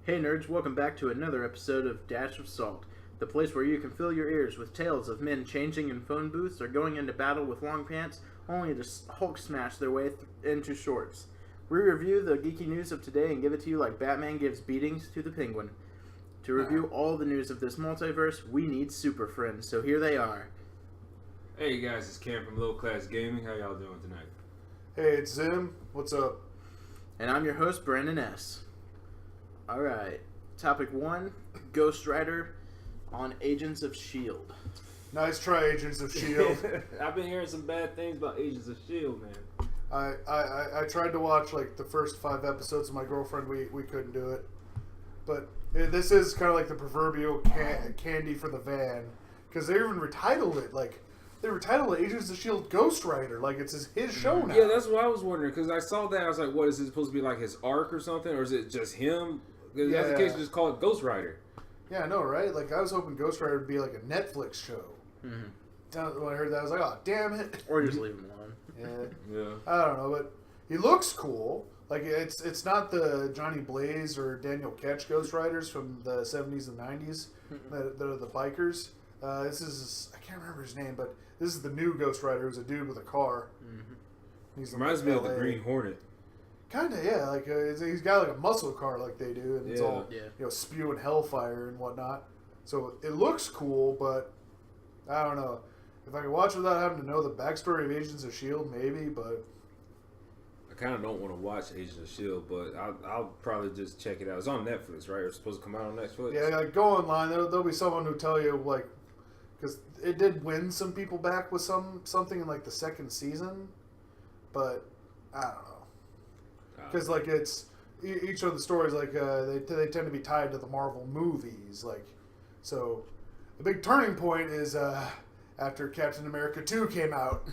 Hey nerds, welcome back to another episode of Dash of Salt, the place where you can fill your ears with tales of men changing in phone booths or going into battle with long pants, only to Hulk smash their way into shorts. We review the geeky news of today and give it to you like Batman gives beatings to the Penguin. To review all the news of this multiverse, we need super friends, so here they are. Hey guys, it's Cam from LowClassGaming. How y'all doing tonight? Hey, it's Zim. What's up? And I'm your host, Brandon S. Alright, topic 1, Ghost Rider on Agents of S.H.I.E.L.D. Nice try, Agents of S.H.I.E.L.D. I've been hearing some bad things about Agents of S.H.I.E.L.D., man. I tried to watch like the first 5 episodes of my girlfriend. We couldn't do it. But this is kind of like the proverbial candy for the van. Because they even retitled it. Like, they retitled it Agents of S.H.I.E.L.D. Ghost Rider. Like, it's his show now. Yeah, that's what I was wondering. Because I saw that. I was like, what, is it supposed to be like his arc or something? Or is it just him? Because that's the case, just call it Ghost Rider. Yeah, I know, right? Like, I was hoping Ghost Rider would be like a Netflix show. Mm-hmm. When I heard that, I was like, oh, damn it. Or just leave him alone. Yeah. I don't know, but he looks cool. Like, it's not the Johnny Blaze or Daniel Ketch Ghost Riders from the 70s and 90s that are the bikers. This is, I can't remember his name, but this is the new Ghost Rider who's a dude with a car. Mm-hmm. He's Reminds me of the Green Hornet. Kind of, yeah. Like he's got like a muscle car like they do, and it's all you know, spewing hellfire and whatnot. So it looks cool, but I don't know. If I could watch without having to know the backstory of Agents of S.H.I.E.L.D., maybe, but... I kind of don't want to watch Agents of S.H.I.E.L.D., but I'll probably just check it out. It's on Netflix, right? It's supposed to come out on Netflix? Yeah, like, go online. There'll be someone who tell you, like... Because it did win some people back with something in, like, the second season. But, I don't know. Because, like, it's... Each of the stories, like, they tend to be tied to the Marvel movies. Like, so... The big turning point is, after Captain America 2 came out...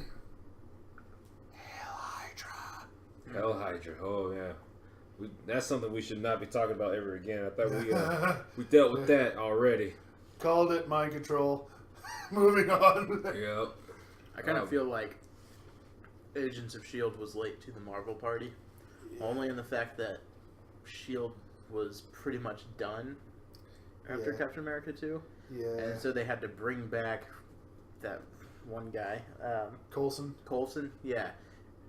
Hell Hydra. Oh, yeah. That's something we should not be talking about ever again. I thought we dealt with that already. Called it mind control. Moving on. Yep. I kind of feel like Agents of S.H.I.E.L.D. was late to the Marvel party. Only in the fact that S.H.I.E.L.D. was pretty much done after Captain America 2. Yeah. And so they had to bring back that one guy. Coulson, yeah.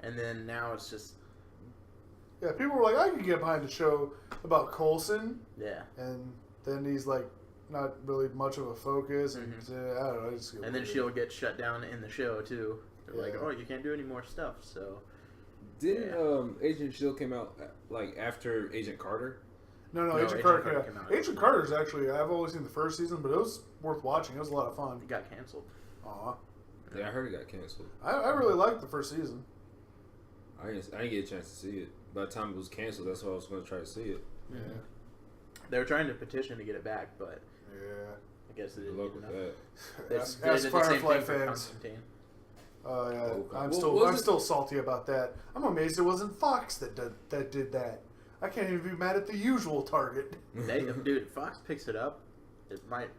And then now it's just... Yeah, people were like, I could get behind a show about Coulson. Yeah. And then he's like, not really much of a focus. And I don't know. And then S.H.I.E.L.D. gets shut down in the show, too. They're like, oh, you can't do any more stuff, so... Didn't Agent of S.H.I.E.L.D. came out, like, after Agent Carter? No, Agent Carter came out. Agent Carter's actually, I've only seen the first season, but it was worth watching. It was a lot of fun. It got canceled. Aw. Yeah, I heard it got canceled. I really liked the first season. I didn't get a chance to see it. By the time it was canceled, that's why I was going to try to see it. Yeah. They were trying to petition to get it back, but I guess they didn't get enough. As Firefly fans. Oh yeah, I'm still salty about that. I'm amazed it wasn't Fox that did that. I can't even be mad at the usual Target. Dude, Fox picks it up. It might.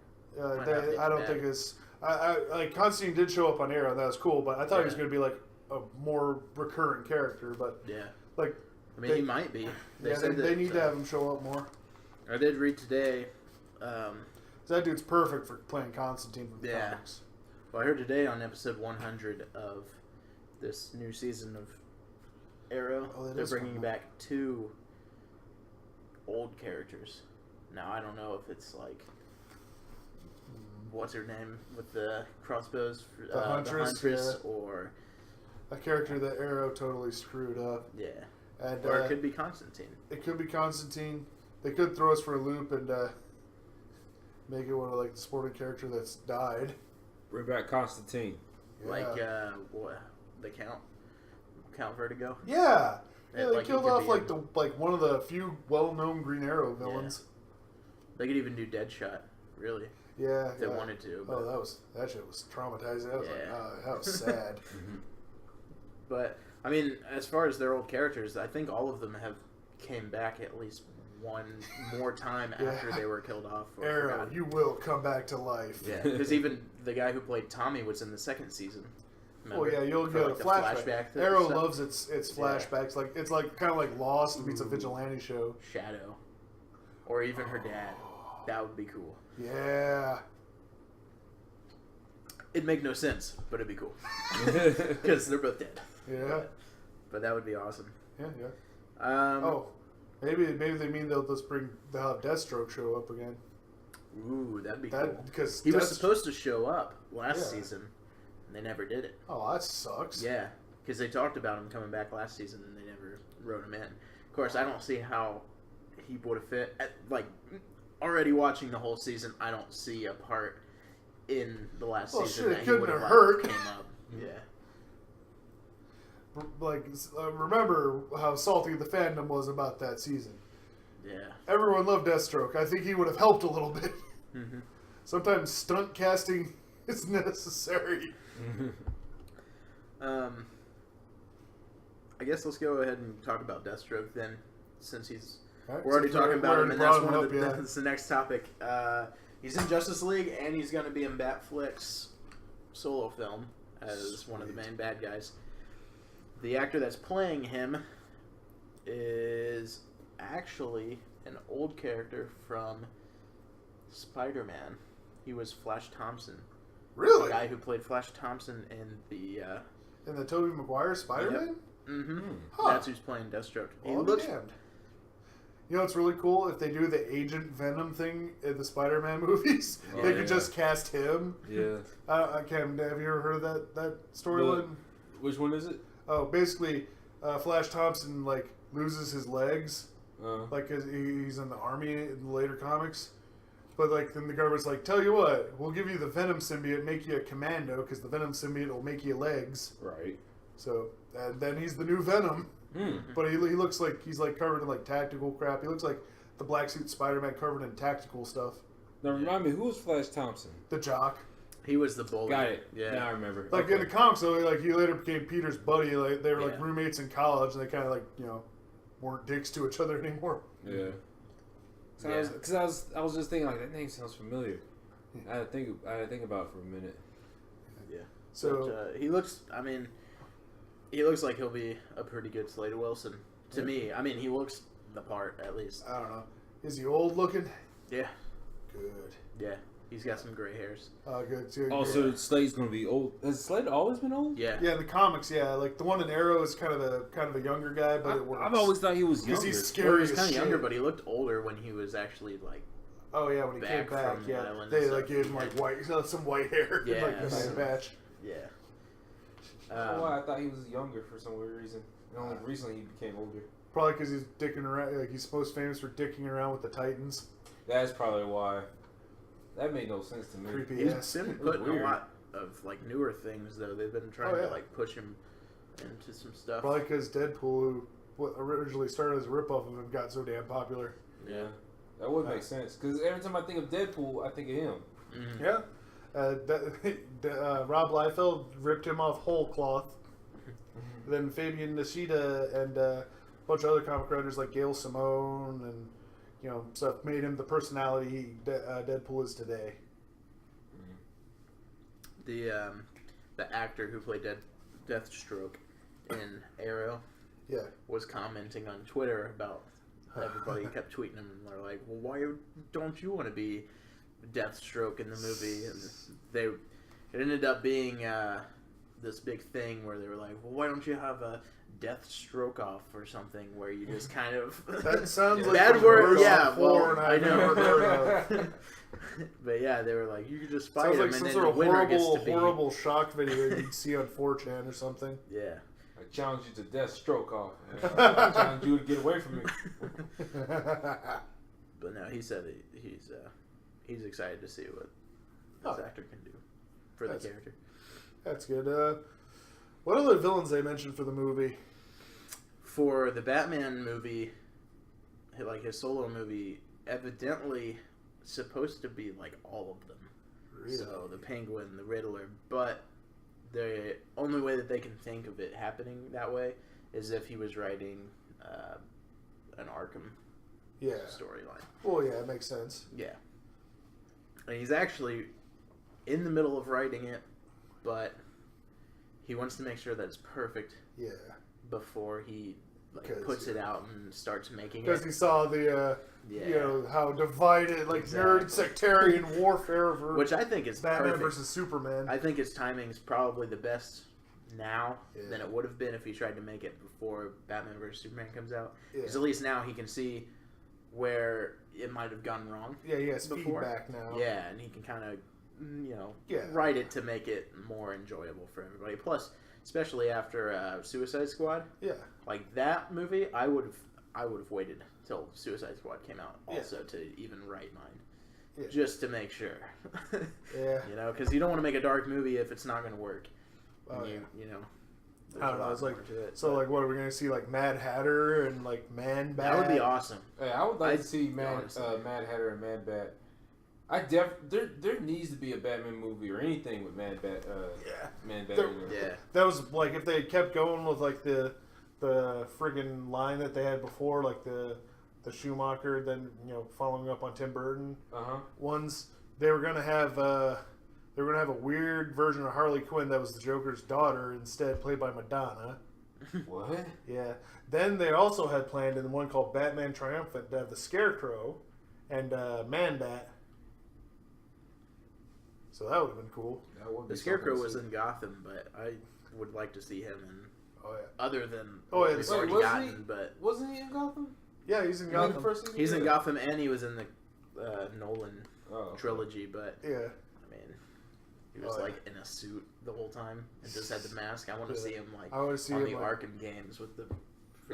I don't think it's. Like Constantine did show up on Arrow, and that was cool. But I thought he was going to be like a more recurring character. But like, I mean, he might be. They need to have him show up more. I did read today. That dude's perfect for playing Constantine from the comics. Well, I heard today on episode 100 of this new season of Arrow, they're bringing back 2 old characters. Now, I don't know if it's like, what's her name with the crossbows? The Huntress, or... a character that Arrow totally screwed up. Yeah. And, or it could be Constantine. It could be Constantine. They could throw us for a loop and make it one of like the sporting character that's died. Bring back Constantine. Yeah. Like, the Count Vertigo? Yeah. Yeah, they like killed off like one of the few well-known Green Arrow villains. Yeah. They could even do Deadshot, really. Yeah, if they wanted to. But... Oh, that shit was traumatizing. I was like, oh, that was sad. But I mean, as far as their old characters, I think all of them have came back at least one more time after they were killed off. Arrow, you will come back to life. Yeah, because even the guy who played Tommy was in the second season. Remember? Oh yeah, you'll get a flashback. Arrow loves its flashbacks. Like it's like kind of like Lost meets a vigilante show. Shadow. or even her dad. That would be cool. Yeah. It'd make no sense, but it'd be cool because they're both dead. Yeah. But that would be awesome. Yeah. Maybe they mean they'll have Deathstroke show up again. Ooh, that'd be cool. Because he was supposed to show up last season, and they never did it. Oh, that sucks. Yeah, because they talked about him coming back last season, and they never wrote him in. Of course, I don't see how he would have fit. Already watching the whole season, I don't see a part in the last season that he would have hurt. Came up. Yeah. Remember how salty the fandom was about that season. Yeah. Everyone loved Deathstroke. I think he would have helped a little bit. Mm-hmm. Sometimes stunt casting is necessary. I guess let's go ahead and talk about Deathstroke then, since we're already talking about him, and that's the next topic. He's in Justice League, and he's going to be in Batfleck's solo film as one of the main bad guys. The actor that's playing him is actually an old character from Spider-Man. He was Flash Thompson. Really? The guy who played Flash Thompson in the Tobey Maguire Spider-Man? Yep. Mm-hmm. Huh. That's who's playing Deathstroke. He Well, looks damned. You know what's really cool? If they do the Agent Venom thing in the Spider-Man movies, they could just cast him. Yeah. Cam, have you ever heard of that storyline? Which one is it? Oh, basically, Flash Thompson loses his legs, he's in the army in the later comics. But then the government's like, tell you what, we'll give you the Venom symbiote, make you a commando, because the Venom symbiote will make you legs. Right. So and then he's the new Venom. Mm. But he looks like he's covered in tactical crap. He looks like the black suit Spider-Man covered in tactical stuff. Now remind me, who was Flash Thompson? The jock. He was the bully. Got it. Yeah. Now I remember. In the comics, though, he later became Peter's buddy. They were roommates in college, and they kind of weren't dicks to each other anymore. Yeah. Because I was just thinking that name sounds familiar. I had to think about it for a minute. Yeah. So but, he looks like he'll be a pretty good Slade Wilson to me. I mean, he looks the part at least. I don't know. Is he old looking? Yeah. Good. Yeah. He's got some gray hairs. Good. So Slade's gonna be old. Has Slade always been old? Yeah. Yeah, in the comics, yeah. The one in Arrow is kind of a younger guy, but it works. I've always thought he was younger. He's Well, scary he was as kind of shit. younger, but he looked older when he was actually Oh yeah, when he back came back, from the island they and stuff. gave him white, some white hair, Yeah. the nice patch. Yeah. Why I thought he was younger for some weird reason. And only recently he became older. Probably because he's dicking around. He's most famous for dicking around with the Titans. That's probably why. That made no sense to me. Creepy He's ass. been put in a lot of newer things though. They've been trying to push him into some stuff. Probably because Deadpool, who originally started as a ripoff of him, got so damn popular. Yeah. That would make sense. Because every time I think of Deadpool, I think of him. Mm-hmm. Yeah. Rob Liefeld ripped him off whole cloth. Then Fabian Nishida and a bunch of other comic writers like Gail Simone and stuff made him the personality Deadpool is today. The actor who played Deathstroke in Arrow was commenting on Twitter about everybody kept tweeting him and they're like, well, why don't you want to be Deathstroke in the movie? And it ended up being this big thing where they were like, well, why don't you have a Deathstroke off or something where you just kind of that sounds like bad word. Yeah, well, I know. heard of. But yeah, they were like, you could just fight Sounds him, like and some then sort the of winner gets to be horrible shock video you'd see on 4chan or something. Yeah. I challenge you to Deathstroke off. I challenge you to get away from me. But no, he said he's excited to see what this actor can do for the character. That's good. What other villains they mentioned for the movie? For the Batman movie, his solo movie, evidently supposed to be all of them. Really? So the Penguin, the Riddler, but the only way that they can think of it happening that way is if he was writing an Arkham storyline. Well, yeah, it makes sense. Yeah. And he's actually in the middle of writing it, but he wants to make sure that it's perfect before he puts it out and starts making it. Because he saw the you know, how divided, like nerd sectarian warfare for which I think is Batman perfect. versus Superman. I think his timing is probably the best now than it would have been if he tried to make it before Batman vs Superman comes out. Because at least now he can see where it might have gone wrong. Yeah, he has before. feedback now. Yeah, and he can kind of, write it to make it more enjoyable for everybody. Plus, especially after Suicide Squad. Yeah. Like that movie, I would have waited till Suicide Squad came out also to even write mine. Yeah. Just to make sure. Yeah. You know, because you don't want to make a dark movie if it's not going to work. You know. I don't know. It's like like, what are we gonna see? Like Mad Hatter and like Man Bat. That would be awesome. Hey, I would like to see Mad Hatter and Man Bat. There needs to be a Batman movie or anything with Man Bat. Man Bat. That was like if they had kept going with like the friggin' line that they had before, like the Schumacher, then following up on Tim Burton ones. They were gonna have. They were going to have a weird version of Harley Quinn that was the Joker's daughter instead, played by Madonna. What? Yeah. Then they also had planned in the one called Batman Triumphant to have the Scarecrow and Man-Bat. So that would have been cool. The Scarecrow was in Gotham, but I would like to see him in other than we've already gotten. But wasn't he in Gotham? Yeah, he's in Gotham. He's in Gotham, and he was in the Nolan trilogy. But he was in a suit the whole time and just had the mask. I want to see him on the Arkham games with the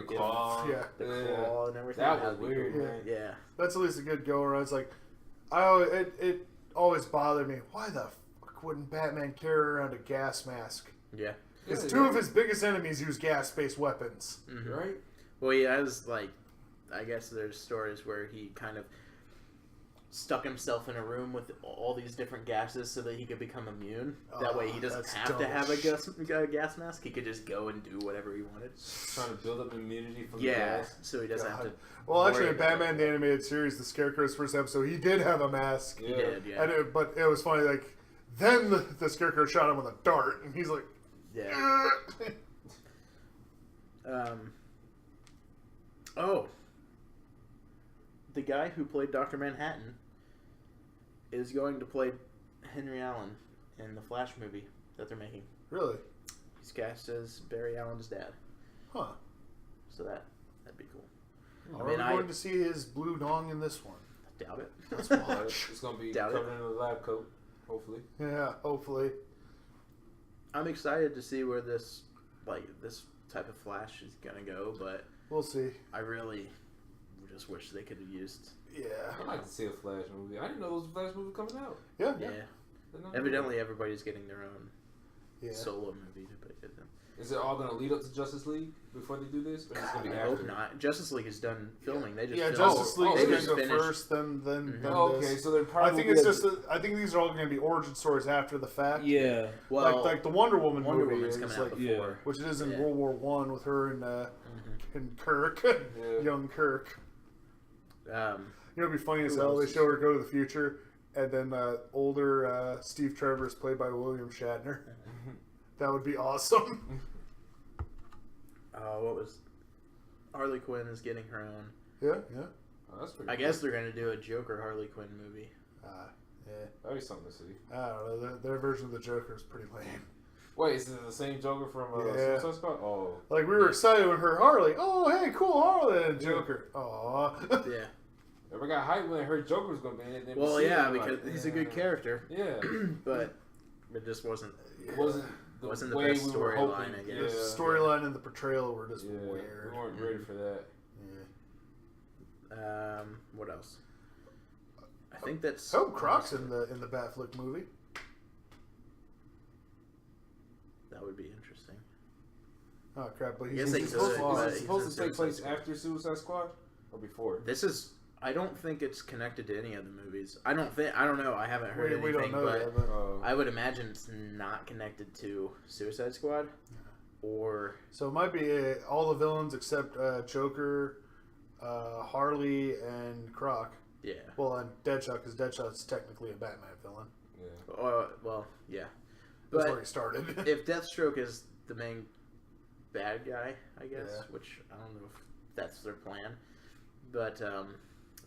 claw, claw and everything. That was weird, man. Yeah, that's at least a good go around. It's like, it always bothered me. Why the fuck wouldn't Batman carry around a gas mask? Yeah, because two of his biggest enemies use gas-based weapons, right? Well, he has I guess there's stories where he kind of stuck himself in a room with all these different gases so that he could become immune. That way he doesn't have to have a gas mask. He could just go and do whatever he wanted. Trying to build up immunity from the gas. So he doesn't have to... Well, actually, in Batman the Animated Series, the Scarecrow's first episode, he did have a mask. He did, yeah. But it was funny, then the Scarecrow shot him with a dart, and he's like... Yeah. The guy who played Dr. Manhattan is going to play Henry Allen in the Flash movie that they're making. Really? He's cast as Barry Allen's dad. Huh. So that'd be cool. Are we going to see his blue dong in this one? I doubt it. Let's watch. It's going to be covered in a lab coat, hopefully. Yeah, hopefully. I'm excited to see where this type of Flash is going to go, but... We'll see. I really just wish they could have used... Yeah. I'd like to see a Flash movie. I didn't know there was a Flash movie coming out. Yeah. Evidently, everybody's getting their own solo movie to put them. Is it all going to lead up to Justice League before they do this? Or is it going to be I after? hope not. Justice League is done filming. They just filmed. Justice League is just going to finished. go first, then okay, this. so they're probably... I think these are all going to be origin stories after the fact. Yeah. Well, like the Wonder Woman movie Woman's coming out before. Which it is in World War I with her and Kirk, young Kirk. It'd be funny as hell. They show her go to the future, and then older Steve Trevor is played by William Shatner. That would be awesome. What was... Harley Quinn is getting her own. Yeah. Oh, that's pretty I guess they're going to do a Joker Harley Quinn movie. That'd be something to see. I don't know. Their version of the Joker is pretty lame. Wait, is it the same Joker from Suicide Squad? Oh. Like, we were excited when her Harley. Oh, hey, cool Harley and Joker. Aw. Yeah. Never got hyped when I heard Joker was going to be in it. Well, yeah, because he's a good character. Yeah. But it just wasn't... It wasn't the best storyline, I guess. The storyline and the portrayal were just weird. We weren't ready for that. Yeah. What else? I think that's... Hope Croc's in the Batflick movie. That would be interesting. Oh crap! But Is it supposed to take place after Suicide Squad or before? This is... I don't think it's connected to any of the movies. I don't know. I haven't heard anything, we don't know but yet, I would imagine it's not connected to Suicide Squad, or so it might be all the villains except Joker, Harley, and Croc. Yeah. Well, and Deadshot, because Deadshot's technically a Batman villain. Yeah. Well, yeah. That's but where he started. If Deathstroke is the main bad guy, I guess, which I don't know if that's their plan, but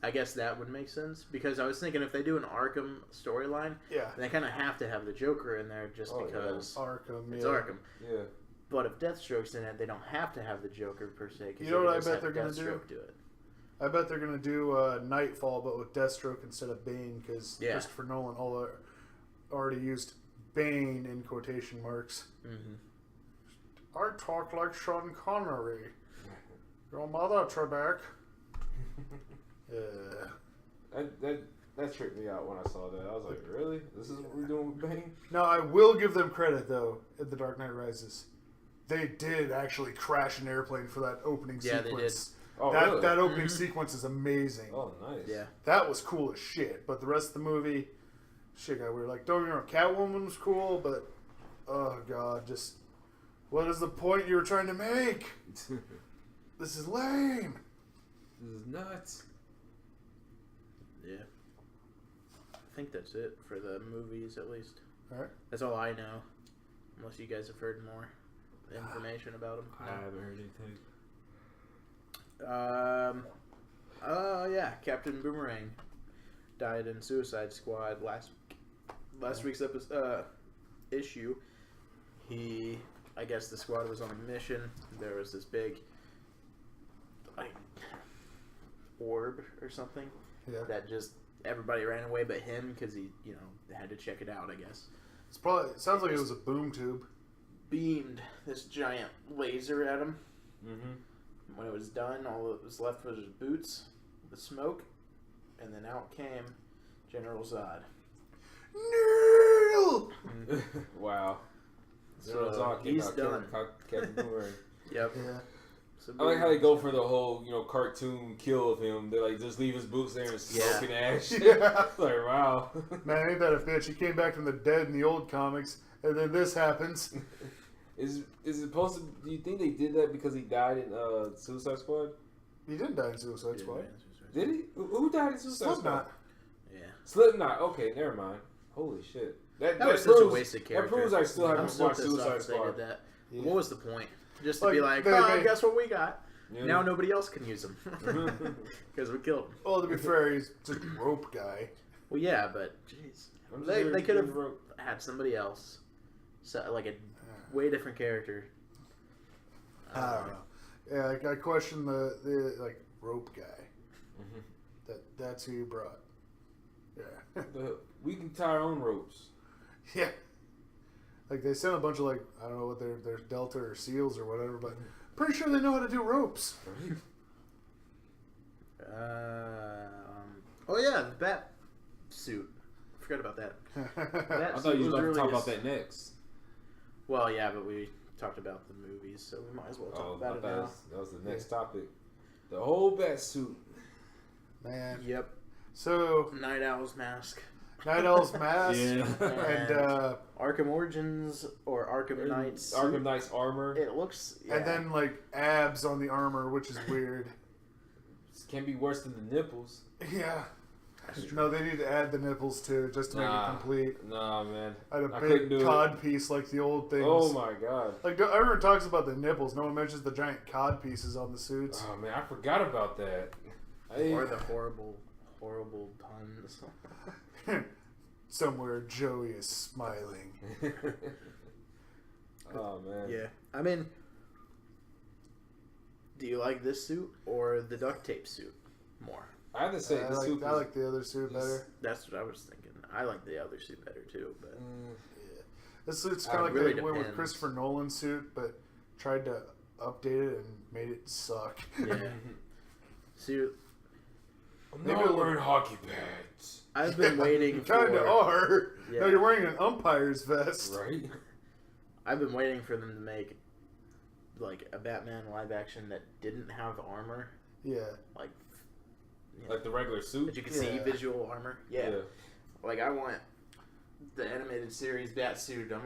I guess that would make sense because I was thinking if they do an Arkham storyline, they kind of have to have the Joker in there just because Arkham, it's Arkham. Yeah. But if Deathstroke's in it, they don't have to have the Joker per se. You know what I bet they're gonna do? I bet they're gonna do Nightfall, but with Deathstroke instead of Bane, because Christopher Nolan already used Bane in quotation marks. Mm-hmm. I talk like Sean Connery. Your mother, Trebek. That tripped me out when I saw that. I was like, really? This is what we're doing with Bane? Now, I will give them credit, though, in The Dark Knight Rises. They did actually crash an airplane for that opening sequence. They did. Oh, really? That opening sequence is amazing. Oh, nice. Yeah. That was cool as shit. But the rest of the movie, shit got weird. Like, don't get me wrong, Catwoman was cool, but, oh, God, just, what is the point you were trying to make? This is lame. This is nuts. Yeah. I think that's it for the movies, at least. All right. That's all I know. Unless you guys have heard more information about them. I haven't heard anything. Yeah. Captain Boomerang died in Suicide Squad last week's issue. I guess the squad was on a mission. There was this big, like, orb or something that just everybody ran away but him because he, had to check it out. I guess It sounds like it was a boom tube. Beamed this giant laser at him. Mm-hmm. When it was done, all that was left was his boots, the smoke, and then out came General Zod. No! Wow. So Zod came he's out, done. Captain Boomerang. Yep. Yeah. So I like how they go for the whole, cartoon kill of him. They just leave his boots there and smoking ash. Yeah. It's like, wow. Man, ain't that a bitch? He came back from the dead in the old comics, and then this happens. Is it supposed to? Do you think they did that because he died in Suicide Squad? He didn't die in Suicide Squad. Did he? Who died in Suicide Squad? Slipknot. Yeah. Slipknot. Okay, never mind. Holy shit. That was proves, such a wasted character. That proves I still haven't still watched pissed off Suicide that they Squad. did that. Yeah. What was the point? Just to be like, they- guess what we got? Yeah. Now nobody else can use them because we killed him. Well, to be fair, he's just a rope guy. Well, yeah, but jeez, they could have had somebody else, like a way different character. I don't know. Yeah, I question the like rope guy. Mm-hmm. That's who you brought. Yeah. We can tie our own ropes. Yeah. Like they sent a bunch of I don't know what they're Delta or SEALs or whatever, but pretty sure they know how to do ropes. Oh yeah, the bat suit. Forgot about that. I thought you were going to talk about that next. Well, yeah, but we talked about the movies, so we might as well talk about it now. That was the next topic. The whole bat suit. Man. Yep. So Night Owl's mask. Night Owl's mask. Yeah. And Arkham Origins or Arkham Knight's Arkham Knight's armor. It looks. Yeah. And then abs on the armor, which is weird. Can be worse than the nipples. Yeah. No, they need to add the nipples too, just to make it complete. Nah, man. I had a big cod piece like the old things. Oh my god. Everyone talks about the nipples. No one mentions the giant cod pieces on the suits. Oh man, I forgot about that. Or the horrible puns. Somewhere Joey is smiling. Oh man. Yeah, I mean, do you like this suit or the duct tape suit more? I have to say, I like the other suit better. That's what I was thinking. I like the other suit better too, but yeah. This suit's kind of like really they went with depends. Christopher Nolan's suit, but tried to update it and made it suck. yeah. Suit. Maybe I'm wearing hockey pads. I've been waiting You for. kind of are. Yeah. No, you're wearing an umpire's vest. Right? I've been waiting for them to make a Batman live action that didn't have armor, Yeah. like the regular suit. that you could see Yeah. visual armor. Yeah. I want the animated series bat suit. I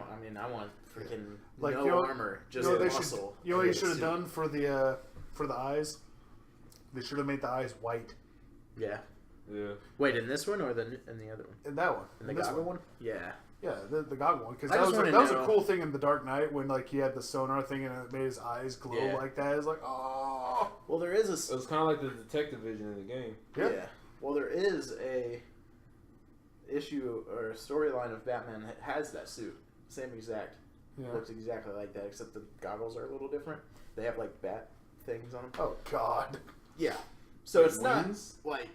want freaking no armor, just muscle. You know what you should have done for the eyes? They should have made the eyes white. Yeah. Yeah. Wait, in this one or in the other one? In that one. In the goggle one? Yeah. Yeah, the goggle one. Because I that just was wanna a know- cool thing in The Dark Knight when he had the sonar thing and it made his eyes glow Yeah. like that. It's like, oh. Well, there is It was kind of like the detective vision in the game. Yeah. Yeah. Well, there is a issue or a storyline of Batman that has that suit. Same exact. Yeah. Looks exactly like that, except the goggles are a little different. They have like bat things on them. Oh God. Yeah. So Like it's not wings? like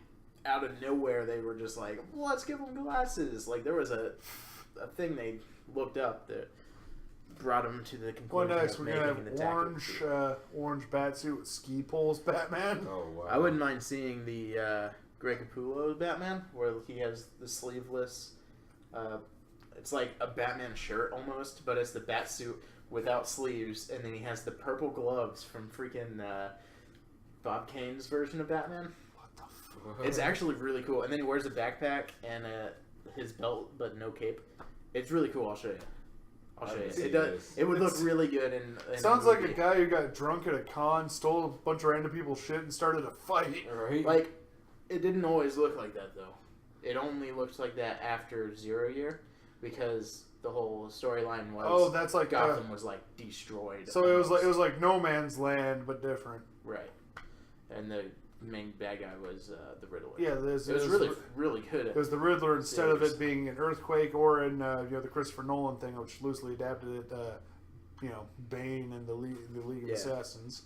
out of nowhere they were just like, let's give them glasses. Like there was a thing they looked up that brought them to the What conclusion next? of We're making gonna an have attack. orange bat suit with ski poles, Batman. Oh wow. I wouldn't mind seeing the Greg Capullo Batman, where he has the sleeveless. It's like a Batman shirt almost, but it's the bat suit without sleeves, and then he has the purple gloves from freaking Bob Kane's version of Batman. What the fuck? It's actually really cool, and then he wears a backpack and his belt, but no cape. It's really cool. I'll show you. It does. It would look really good in Sounds a like a movie. guy who got drunk at a con, stole a bunch of random people's shit, and started a fight. Right. Like, it didn't always look like that though. It only looked like that after 0 Year, because the whole storyline was Oh, that's like Gotham was like destroyed. so it was like No Man's Land, but different. right, and the main bad guy was the Riddler. Yeah, it was really good. It was the Riddler instead of series. it being an earthquake or in the Christopher Nolan thing, which loosely adapted it. Bane and the League of Yeah. Assassins.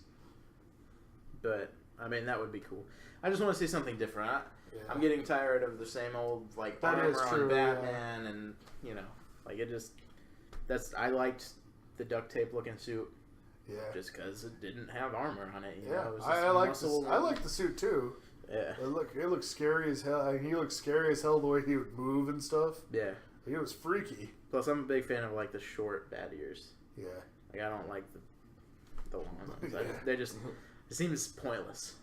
But I mean, that would be cool. I just want to see something different. Yeah. I'm getting tired of the same old like That armor is on true, Batman, and like it just. I liked the duct tape looking suit Yeah. just because it didn't have armor on it. Yeah, It was just I like muscle I like the suit too. Yeah, It looks scary as hell. I mean, he looked scary as hell the way he would move and stuff. yeah. It was freaky. Plus, I'm a big fan of like the short bat ears. Yeah. Like I don't like the long ones. Yeah. They just it seems pointless,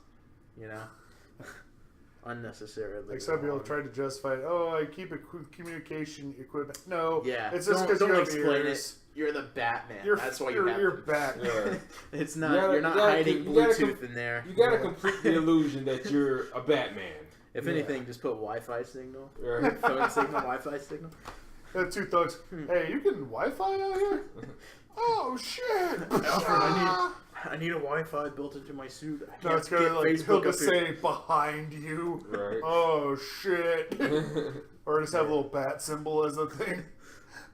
unnecessarily. Like some people long. tried to justify it. Oh, I keep communication equipment. No. Yeah, It's just because you don't have explain ears. it. You're the Batman. You're, That's why you're, you have you're them. Batman. Yeah. It's not. You You're not gotta hiding you gotta Bluetooth in there. You gotta Yeah. complete the illusion that you're a Batman. If Yeah. anything, just put Wi-Fi signal, Right. phone signal, Wi-Fi signal. Had two thugs. Hey, you getting Wi-Fi out here? Oh shit! Alfred, I need a Wi-Fi built into my suit. I No, can't it's gonna get like he'll Facebook up just here. say behind you. Right. Oh shit! Or just have a little bat symbol as a thing.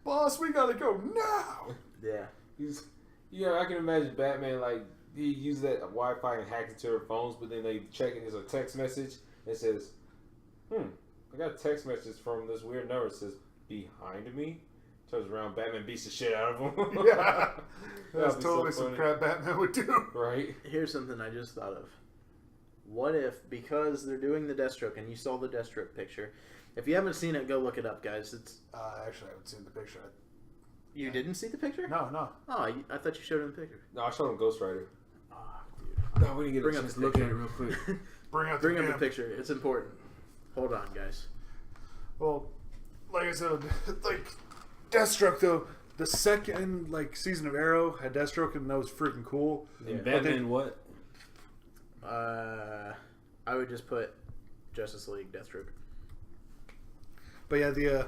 Boss, we gotta go now. Yeah. I can imagine Batman like he uses that Wi-Fi and hacks into their phones, but then they check it as a text message that says, I got a text message from this weird number that says behind me. Turns around, Batman beats the shit out of him. Yeah, that's That'd be totally so some funny. crap Batman would do. Right. Here's something I just thought of. What if, because they're doing the Deathstroke, and you saw the Deathstroke picture, if you haven't seen it, go look it up, guys. It's Actually, I haven't seen the picture. You didn't see the picture? No. Oh, I thought you showed him the picture. No, I showed him Ghost Rider. Oh, dude. No, we didn't get Bring a up chance the to look at picture. it real quick. Bring up Bring up the camp. picture. It's important. Hold on, guys. Well, like I said, like Deathstroke though, the second season of Arrow had Deathstroke and that was freaking cool. And Yeah. Batman what? I would just put Justice League Deathstroke. But yeah, the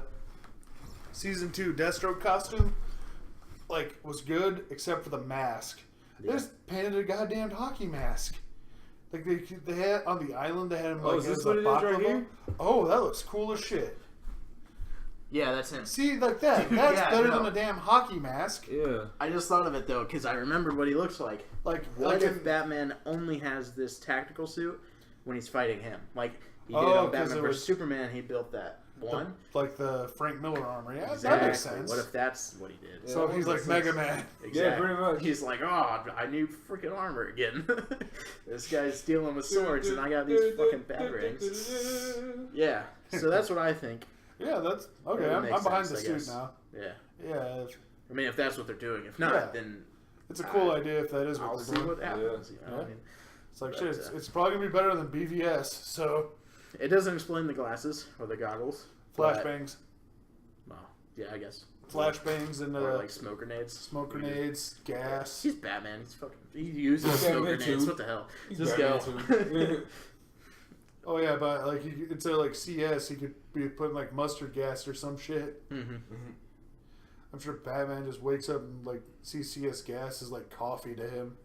season 2 Deathstroke costume was good except for the mask. They Yeah. just painted a goddamn hockey mask. Like they had on the island, they had him Oh, is this as what a it is right baklava. here? Oh, that looks cool as shit. Yeah, that's him. See, like that. Dude, That's yeah, better no. than a damn hockey mask. Yeah. I just thought of it though, because I remembered what he looks like. Like, What if in- Batman only has this tactical suit when he's fighting him? Like he did Oh, on 'cause Batman it vs was- Superman, he built that one. like the Frank Miller armor? Yeah, Exactly. that makes sense. What if that's what he did? Yeah. So that he's makes like sense. Mega Man. Exactly. Yeah, pretty much. He's like, oh, I need freaking armor again. This guy's dealing with swords, and I got these fucking bat rings. Yeah, so that's what I think. Yeah, that's okay. That I'm makes behind sense, the I suit guess. now. Yeah, Yeah, I mean, if that's what they're doing. If not, Yeah. then it's a cool idea if that is what I'll they're see doing. what happens. You know? Yeah. I mean, It's like But, shit. It's probably gonna be better than BVS. So it doesn't explain the glasses or the goggles. but- flashbangs, Well, yeah, I guess. flashbangs, and Or like smoke grenades. smoke grenades, gas. He's Batman. He uses He's smoke Batman grenades. too. What the hell? He's Just Batman go. too. Oh yeah, but instead of CS, he could be putting mustard gas or some shit. Mm-hmm. I'm sure Batman just wakes up and sees CS gas is like coffee to him.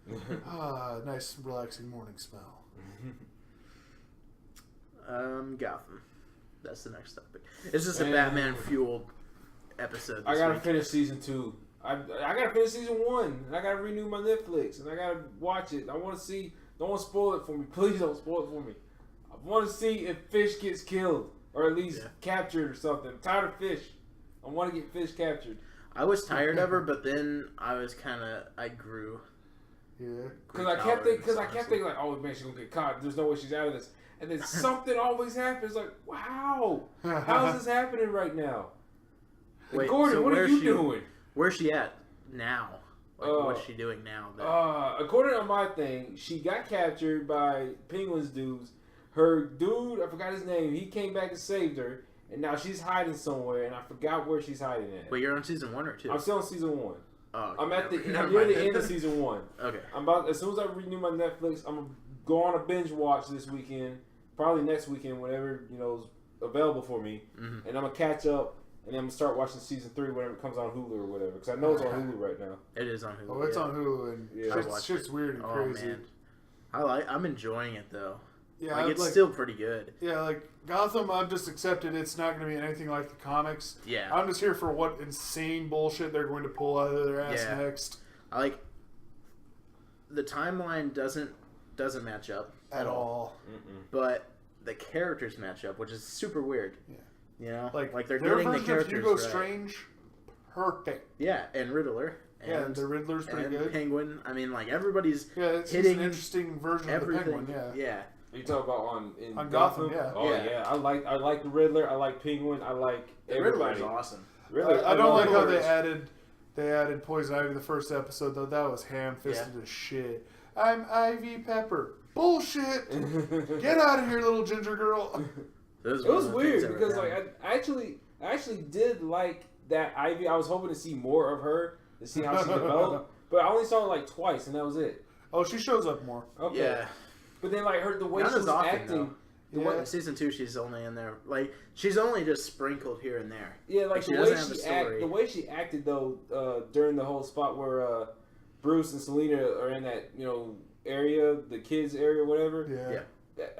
Nice relaxing morning smell. Gotham. That's the next topic. It's just a Batman fueled episode. I gotta finish season 2. I gotta finish season 1. And I gotta renew my Netflix, and I gotta watch it. I want to see. Don't want to spoil it for me. Please don't spoil it for me. I want to see if Fish gets killed or at least captured or something. I'm tired of Fish. I want to get Fish captured. I was tired of her, but then I grew. Yeah. Because I kept thinking like, oh man, she's gonna get caught. There's no way she's out of this. And then something always happens. Like, wow, how is this happening right now? Wait, Gordon, so what are you doing? Where's she at now? Like, what's she doing now? According to my thing, she got captured by Penguin's dudes. Her dude, I forgot his name. He came back and saved her, and now she's hiding somewhere, and I forgot where she's hiding at. Wait, you're on season 1 or 2? I'm still on season 1. Oh, I'm near the end of season 1. Okay. As soon as I renew my Netflix, I'm gonna go on a binge watch this weekend, probably next weekend, whenever is available for me, and I'm gonna catch up. And then I'm going to start watching season 3 whenever it comes on Hulu or whatever. Because I know it's on Hulu right now. It is on Hulu. Oh, it's on Hulu. And shit's weird and crazy. Man. I'm enjoying it, though. Yeah, like, it's still pretty good. Yeah, like, Gotham, I've just accepted it's not going to be anything like the comics. Yeah. I'm just here for what insane bullshit they're going to pull out of their ass next. The timeline doesn't match up at all. But the characters match up, which is super weird. Yeah. You know, like they're their getting the version characters of Hugo right. Strange, perfect. Yeah, and Riddler. And the Riddler's pretty good. Penguin. I mean, like everybody's it's hitting an interesting version of the Penguin. Yeah. You talk about on Gotham, yeah. Oh yeah. I like the Riddler. I like Penguin. I like everybody. Riddler's awesome. Riddler, I don't like how they added Poison Ivy the first episode though. That was ham-fisted as shit. I'm Ivy Pepper. Bullshit. Get out of here, little ginger girl. It was weird because like I actually did like that Ivy. I was hoping to see more of her to see how she developed, but I only saw her like twice and that was it. Oh, she shows up more. Okay. Yeah. But then like the way Not she was often, acting. In season 2, she's only in there. Like she's only just sprinkled here and there. Yeah, like she the way she acted though during the whole spot where Bruce and Selena are in that area, the kids area, whatever. Yeah.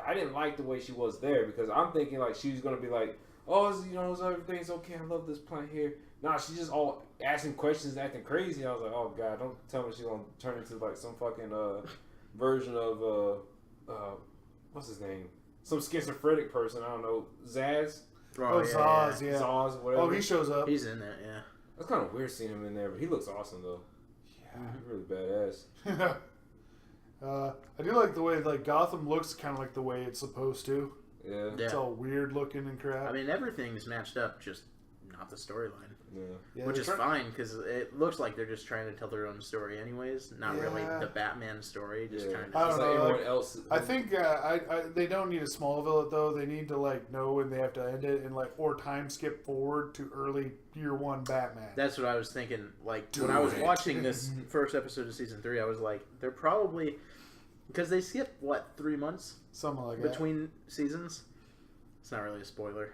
I didn't like the way she was there because I'm thinking like she was gonna be like, oh, everything's okay. I love this plant here. Nah, she's just all asking questions, acting crazy. I was like, oh god, don't tell me she's gonna turn into like some fucking version of what's his name? Some schizophrenic person. I don't know, Zaz. Zaz, yeah. Zaz, whatever. Oh, he shows up. He's in there, yeah. That's kind of weird seeing him in there, but he looks awesome though. Yeah, he's really badass. I do like the way Gotham looks kind of like the way it's supposed to. Yeah. It's all weird looking and crap. I mean, everything's matched up, just not the storyline. Yeah. Which is fine, because it looks like they're just trying to tell their own story anyways. Not really the Batman story. Just trying to... I don't know. Everyone else... I think they don't need to Smallville it, though. They need to, know when they have to end it and, or time skip forward to early year 1 Batman. That's what I was thinking. When I was watching this first episode of season 3, I was like, they're probably... Because they skip, 3 months? Something like that. Between seasons? It's not really a spoiler.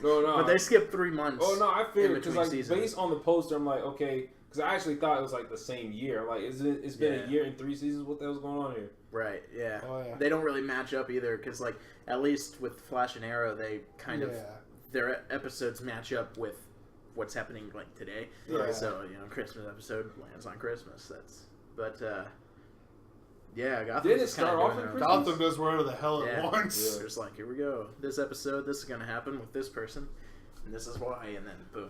No. But they skipped 3 months. Oh, no, I feel it. Because, seasons. based on the poster, I'm like, okay... Because I actually thought it was, the same year. I'm like, it's been a year and 3 seasons? What the hell's going on here? Right, yeah. Oh, yeah. They don't really match up either, because, at least with Flash and Arrow, they kind of... Their episodes match up with what's happening, today. Yeah. So, Christmas episode lands on Christmas. But, yeah, Gotham. Did it start off in Christmas? Gotham goes wherever the hell it wants. Yeah, they're just here we go. This episode, this is going to happen with this person, and this is why, and then boom.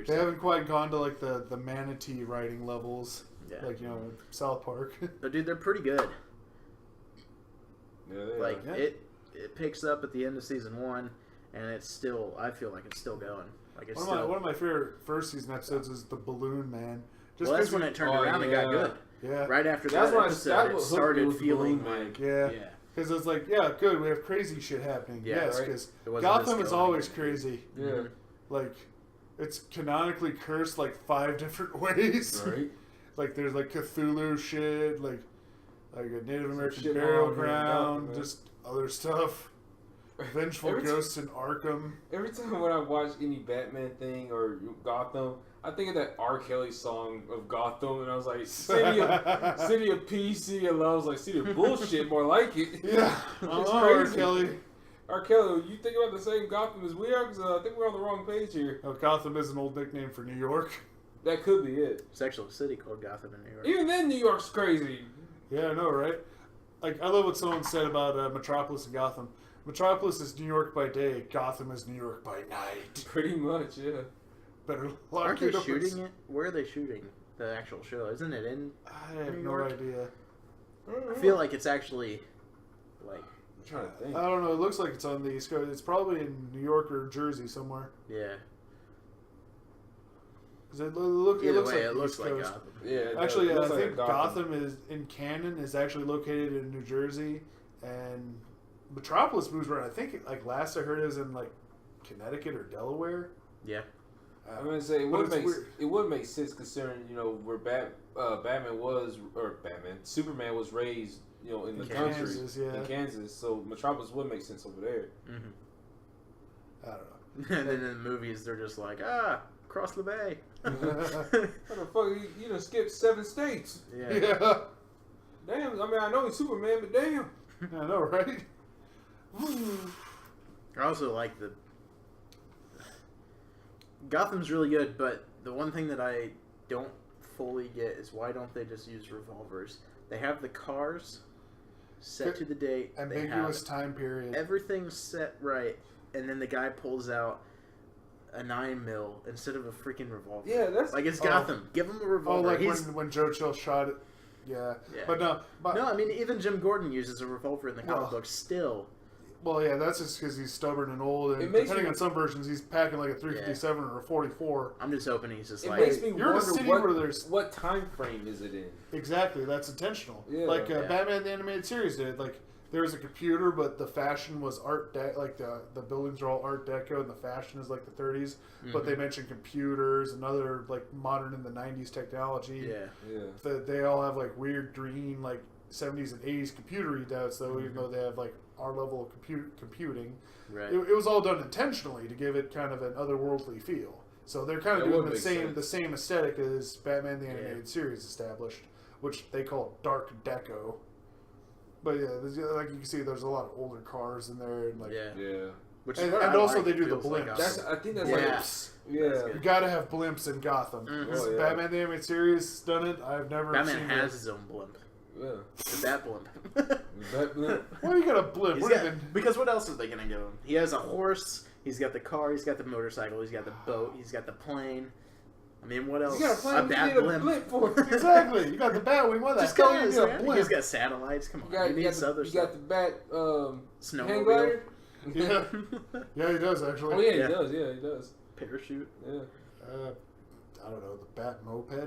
They haven't quite gone to the manatee writing levels, yeah. South Park. But dude, they're pretty good. Yeah, it picks up at the end of season 1, and it's still. I feel like it's still going. One of my favorite first season episodes is the Balloon Man. That's when it turned around and got good. Yeah. Right after that episode, it started feeling like... Yeah. Because it's good, we have crazy shit happening. Yeah, yes, because Gotham is always crazy. Yeah. It's canonically cursed 5 different ways. Right. There's Cthulhu shit, a Native American burial ground, just other stuff. Vengeful ghosts in Arkham. Every time when I watch any Batman thing or Gotham, I think of that R. Kelly song of Gotham, and I was like, city of peace, city of love. I was like, city of bullshit, more like it. Yeah, it's crazy. R. Kelly. Kelly, you think about the same Gotham as we are? Because I think we're on the wrong page here. Oh, Gotham is an old nickname for New York. That could be it. It's actually a city called Gotham in New York. Even then, New York's crazy. Yeah, I know, right? Like, I love what someone said about Metropolis and Gotham. Metropolis is New York by day. Gotham is New York by night. Pretty much, yeah. Better Aren't they shooting it? Where are they shooting the actual show? Isn't it in I have New no York? idea. I feel like it's actually, like... I'm trying to think. I don't know. It looks like it's on the East Coast. It's probably in New York or Jersey somewhere. Yeah. It looks Either like way, the it looks East like Coast. Gotham. Yeah. Actually, it looks I like think Gotham is in canon is actually located in New Jersey, and Metropolis moves around. I think like last I heard it was in like Connecticut or Delaware. Yeah. I'm gonna say it would make sense considering where Superman was raised in the country Kansas, yeah. in Kansas, so Metropolis would make sense over there. Mm-hmm. I don't know. And then in the movies, they're just like, cross the bay. How the fuck you done skipped 7 states? Yeah. Yeah. Damn, I mean I know he's Superman, but damn. I know, right? I also like the... Gotham's really good, but the one thing that I don't fully get is why don't they just use revolvers? They have the cars set to the date. Ambiguous time period. Everything's set right, and then the guy pulls out a 9mm instead of a freaking revolver. Yeah, that's like it's Gotham. Give him a revolver. Oh, like when Joe Chill shot it. Yeah. But no. No, I mean even Jim Gordon uses a revolver in the comic book still. Well, yeah, that's just because he's stubborn and old, and depending on some versions, he's packing like a 357 or a 44. I'm just hoping he's just it makes me you're in a city where there's what time frame is it in? Exactly, that's intentional. Yeah, like Batman the Animated Series did. Like there was a computer, but the fashion was Art Deco. Like the buildings are all Art Deco, and the fashion is like the 30s. Mm-hmm. But they mentioned computers and other like modern in the 90s technology. Yeah. They all have like weird green like 70s and 80s computer readouts, though, even though they have like our level of computing. Right. It was all done intentionally to give it kind of an otherworldly feel. So they're kind of doing the same aesthetic as Batman the Animated Series established, which they call Dark Deco. But yeah, like you can see, there's a lot of older cars in there, and like Which and also they do the blimps. I think that's blimps. You gotta have blimps in Gotham. Mm-hmm. Batman the Animated Series done it. I've never Batman seen has his own blimp. Yeah. The Bat blimp. Bat blimp. Why you got a blimp? Because what else are they gonna give him? He has a horse. He's got the car. He's got the motorcycle. He's got the boat. He's got the plane. I mean, what else? You got a plane. You need a blimp for it. Exactly. You got the Batwing. What just the go hell? He's got satellites. Come on. You got the Bat snowmobile. Yeah, he does actually. Oh yeah, he does. Yeah, he does. Parachute. Yeah. I don't know, the Bat Moped. I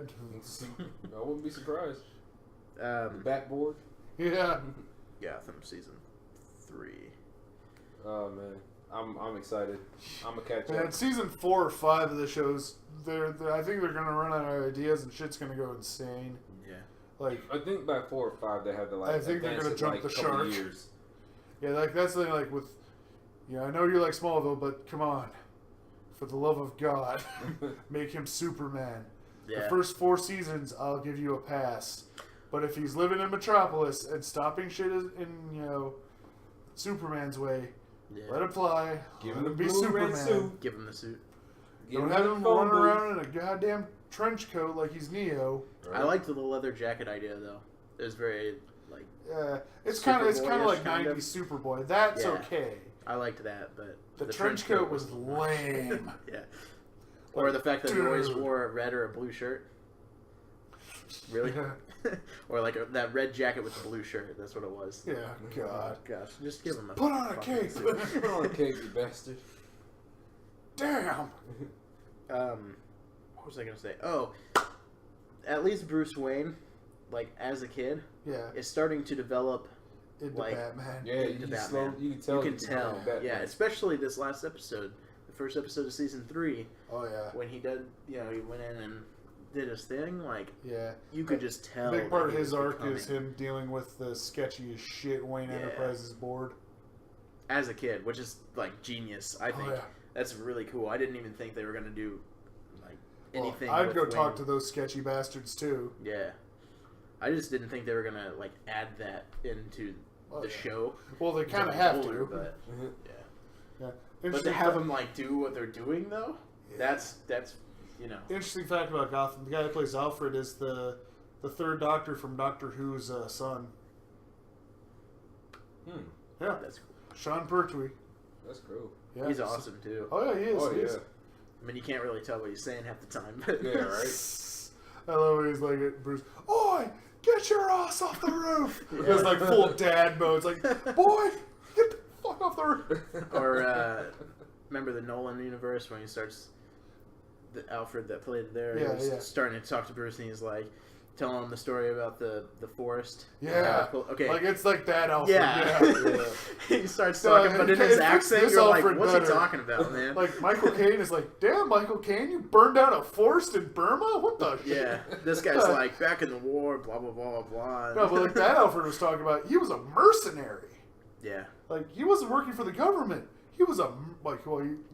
wouldn't be surprised. Batboard. Yeah. Gotham season 3. Oh man, I'm excited. I'm gonna catch up. up. Season 4 or 5 of the shows, I think they're gonna run out of ideas and shit's gonna go insane. Yeah. Like I think by 4 or 5 they have to I think they're gonna jump the shark. Years. Yeah, like that's the thing. Like with, I know you like Smallville, but come on, for the love of God, make him Superman. Yeah. The first 4 seasons, I'll give you a pass. But if he's living in Metropolis and stopping shit in Superman's way, let it fly. Give him the be blue Superman. red suit. Give him the suit. Don't have him running around in a goddamn trench coat like he's Neo. Right. I liked the leather jacket idea though. It was very like. It's kind of like '90s Superboy. That's okay. I liked that, but the trench coat was lame. Yeah. Or the fact that he always wore a red or a blue shirt. Really? Or like that red jacket with the blue shirt. That's what it was. Yeah, God. Gosh, just give him a... Put on a cape. Put on a cape, you bastard. Damn. What was I going to say? Oh, at least Bruce Wayne, like, as a kid, is starting to develop... Into Batman. Yeah, into Batman. You can tell. You can tell. Yeah, especially this last episode. The first episode of season 3. Oh, yeah. When he did, he went in and... did his thing, like you could just tell. A big part of his arc is him dealing with the sketchy as shit Wayne Enterprises board. As a kid, which is like genius. I think that's really cool. I didn't even think they were gonna do like anything. I'd go talk to those sketchy bastards too. Yeah, I just didn't think they were gonna like add that into the show. Well, they kind of He's have older, to. but Yeah. But to have them like do what they're doing though, that's you know. Interesting fact about Gotham: the guy that plays Alfred is the third Doctor from Doctor Who's son. Yeah, That's cool. Sean Pertwee. That's cool. Yeah, He's awesome too. Oh yeah, he is. Oh he is. yeah. I mean, you can't really tell what he's saying half the time. But Yeah, right. I love when he's like, Bruce, "Oi, get your ass off the roof!" It's like full dad mode. It's like, "Boy, get the fuck off the roof!" Or remember the Nolan universe when he starts, the Alfred that played there, he was starting to talk to Bruce, and he's like telling him the story about the forest. Yeah. Okay. Like it's like that Alfred. Yeah. He starts talking, but in his accent, you're like, "What's he talking about, man?" Like Michael Caine is like, "Damn, Michael Caine, you burned down a forest in Burma? What the shit?" Yeah. This guy's like, "Back in the war, blah blah blah blah." No, but like that Alfred was talking about, he was a mercenary. Yeah. Like he wasn't working for the government. He was the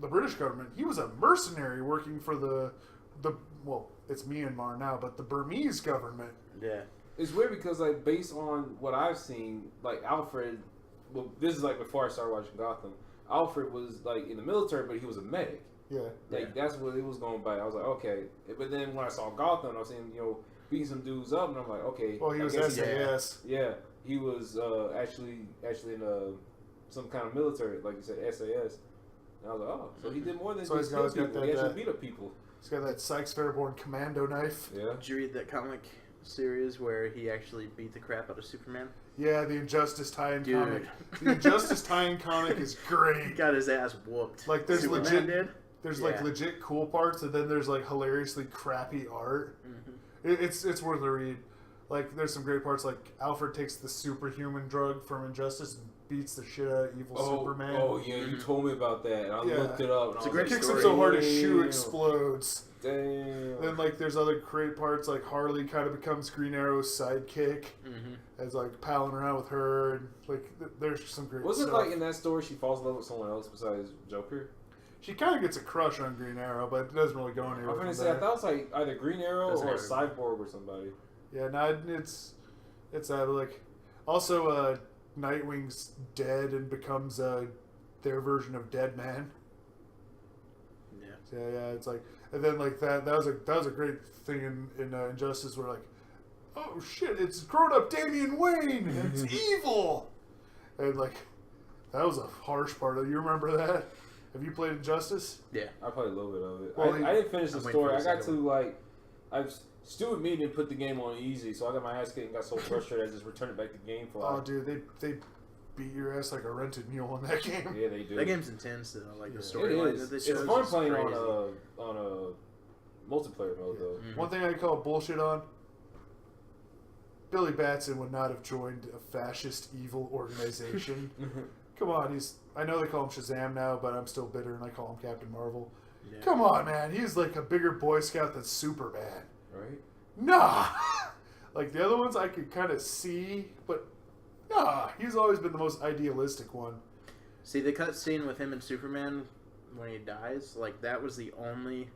British government. He was a mercenary working for the it's Myanmar now, but the Burmese government. Yeah. It's weird because, like, based on what I've seen, like, Alfred, well, this is, like, before I started watching Gotham, Alfred was, like, in the military, but he was a medic. Yeah. Like, that's what it was going by. I was like, okay. But then when I saw Gotham, I was seeing, beating some dudes up, and I'm like, okay. Well, he was SAS. Yeah. He was actually in some kind of military, like you said, SAS. And I was like, oh, so he did more than so just kill people. that, he actually beat up people. He's got that Sykes Fairborn commando knife. Yeah. Did you read that comic series where he actually beat the crap out of Superman? Yeah, the Injustice tie-in comic. The Injustice tie-in comic is great. He got his ass whooped. Like there's Superman legit cool parts, and then there's like hilariously crappy art. Mm-hmm. It's worth a read. Like there's some great parts. Like Alfred takes the superhuman drug from Injustice and beats the shit out of evil Superman. Oh yeah, you told me about that. And I looked it up. And it's a great great kicks story. him so hard his shoe explodes. Damn. Then like there's other great parts, like Harley kind of becomes Green Arrow's sidekick, as like palling around with her, and like there's some great. Was it stuff. like in that story she falls in love with someone else besides Joker? She kind of gets a crush on Green Arrow, but it doesn't really go anywhere. I'm gonna say I thought it was like either Green Arrow or Cyborg or somebody. Yeah, no, it's like also Nightwing's dead and becomes their version of Dead Man. Yeah. So, yeah, it's like, and then like that was a great thing in Injustice where like, oh shit, it's grown up Damian Wayne, and it's evil, and like that was a harsh part of it. You remember that? Have you played Injustice? Yeah, I played a little bit of it. Well, I didn't finish the story. I got to like, Stu and me didn't put the game on easy, so I got my ass kicked and got so frustrated I just returned it back to GameFly. Oh, dude, they beat your ass like a rented mule in that game. Yeah, they do. That game's intense though. Like the It storyline is. that they It's show fun is playing crazy. on a multiplayer mode though. Mm-hmm. One thing I call bullshit on: Billy Batson would not have joined a fascist evil organization. Come on, I know they call him Shazam now, but I'm still bitter and I call him Captain Marvel. Yeah. Come on, man, he's like a bigger Boy Scout than Superman. Right? Nah! Like the other ones I could kind of see, but nah, he's always been the most idealistic one. See, the cutscene with him and Superman when he dies, like that was the only,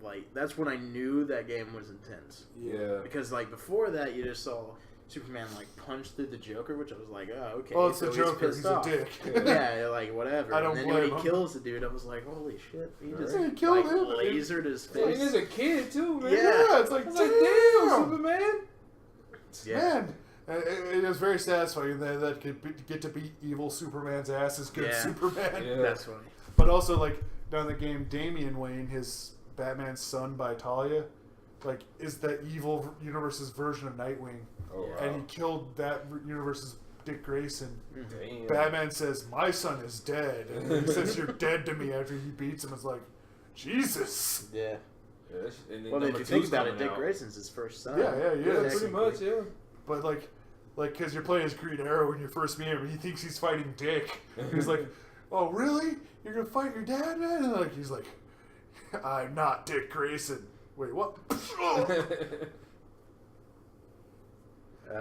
like that's when I knew that game was intense. Yeah. Because like before that, you just saw Superman like punch through the Joker, which I was like, oh okay. Oh, it's so the Joker. He's a dick. Yeah, like whatever. I don't and then blame when he him. kills the dude, I was like, holy shit, he just he killed him. lasered his Yeah, face. he's a kid too, man. Yeah, it's like, damn, Superman. Yeah. Man, it was very satisfying that could get to beat evil Superman's ass as good Superman. Yeah. That's funny. But also, like, down the game, Damian Wayne, his Batman's son by Talia, like, is the evil universe's version of Nightwing. Oh, wow. And he killed that universe's Dick Grayson. Damn. Batman says, my son is dead. And he says, you're dead to me after he beats him. It's like, Jesus. Yeah. And Well, if you think about it, Dick Grayson's his first son. Yeah, pretty much, yeah. But, like, because you're playing as Green Arrow when you first meet him, he thinks he's fighting Dick. He's like, oh, really? You're going to fight your dad, man? And, like, he's like, I'm not Dick Grayson. Wait, what?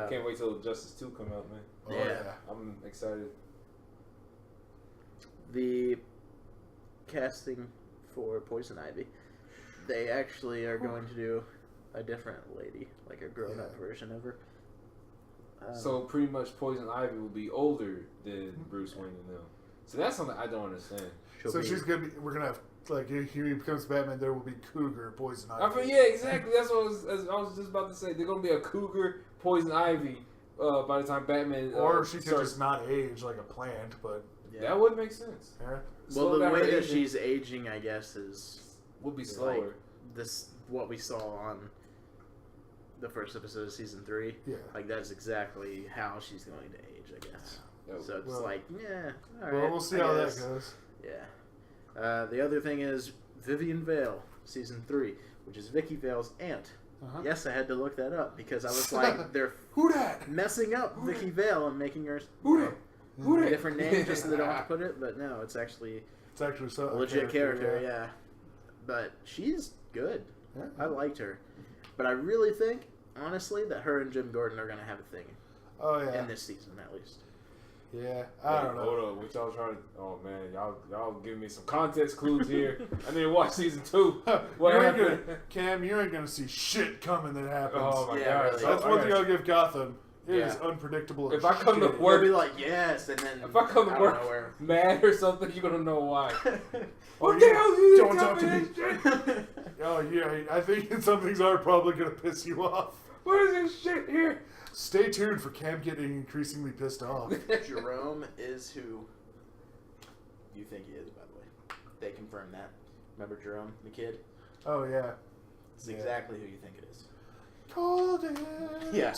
Can't wait till Justice 2 come out, man. Oh, yeah. I'm excited. The casting for Poison Ivy, they actually are going to do a different lady, like a grown-up version of her. So pretty much Poison Ivy will be older than Bruce Wayne and them. So that's something I don't understand. She's gonna be. We're gonna have like if he becomes Batman, there will be Cougar Poison Ivy. I mean, yeah, exactly. That's what I was just about to say. They're gonna be a Cougar Poison Ivy by the time Batman. Or she could just not age like a plant, but that would make sense. yeah. Well, the way that she's aging, I guess, would be slower. Like this, what we saw on the first episode of season 3. Yeah. Like that's exactly how she's going to age, I guess. So it's like, yeah, all right. Well, we'll see how that goes. Yeah. The other thing is Vivian Vale, season 3, which is Vicky Vale's aunt. Uh-huh. Yes, I had to look that up because I was like, they're Who dat? messing up Vicky Vale and making her Who a different name just so they don't have to put it. But no, it's actually so a legit character, yeah. But she's good. Yeah. I liked her. But I really think, honestly, that her and Jim Gordon are going to have a thing. Oh, yeah. In this season, at least. Yeah, I don't know. Hold on, what y'all trying to? Oh man, y'all giving me some context clues here. I need to watch season 2. What happened? Cam, you ain't gonna see shit coming that happens. Oh my Yeah, god, really. That's one thing I'll give Gotham. It is unpredictable. If I come to We'll work, be like, yes, and then if I come to work nowhere. mad or something, you're gonna know why. Or What the hell you don't tell talk to me. this shit? Oh yeah, I think some things are probably gonna piss you off. What is this shit here? Stay tuned for Cam getting increasingly pissed off. Jerome is who you think he is, by the way. They confirmed that. Remember Jerome, the kid? Oh yeah. It's exactly who you think it is. Called it. Yeah.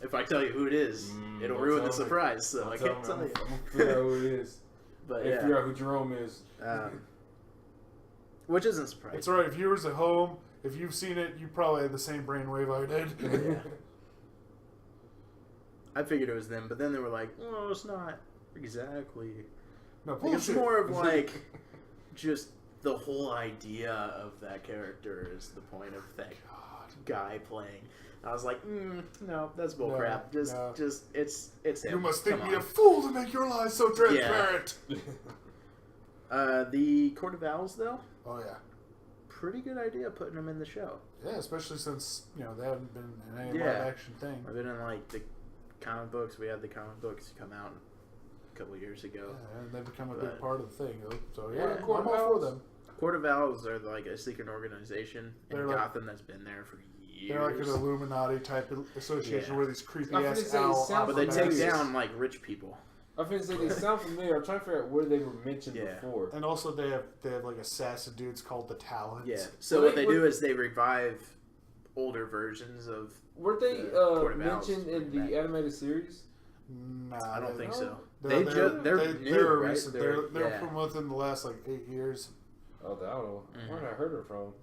If I tell you who it is, it'll ruin the tell me. surprise, so I can't tell you. I'm gonna figure out who it is. But Yeah, figure out who Jerome is. Which isn't surprising. It's alright, viewers at home, if you've seen it, you probably had the same brainwave I did. Yeah. I figured it was them, but then they were like, "Oh, it's not exactly." No, Like, it's bullshit. more of like just the whole idea of that character is the point of that guy playing. I was like, no, that's bullcrap. Just it's him. You must think Come me on. a fool to make your lives so transparent. The Court of Owls, though, Oh yeah. pretty good idea putting them in the show. Yeah, especially since, they haven't been in any Yeah. live action thing. I've been in like the comic books. We had the comic books come out a couple years ago. Yeah, and they've become a big But- part of the thing. So Yeah, yeah, I'm Court of all for Owls. them. Court of Owls are like a secret organization in They're like- Gotham that's been there for years. They're like an Illuminati type association Yeah. where these creepy I was ass gonna say, it owl. sounds But they take familiar. down like rich people. I was gonna say they sound familiar. I'm trying to figure out where they were mentioned Yeah. before. And also they have like assassin dudes called the Talons. Yeah. So Well, what they do is they revive older versions of. Were they The Court of Owls mentioned in bring the back. animated series? I don't think so. They're They're new, they're right? recent. They're- They're yeah. from within the last like 8 years. Oh, I don't know. Mhm. Where did I heard her from?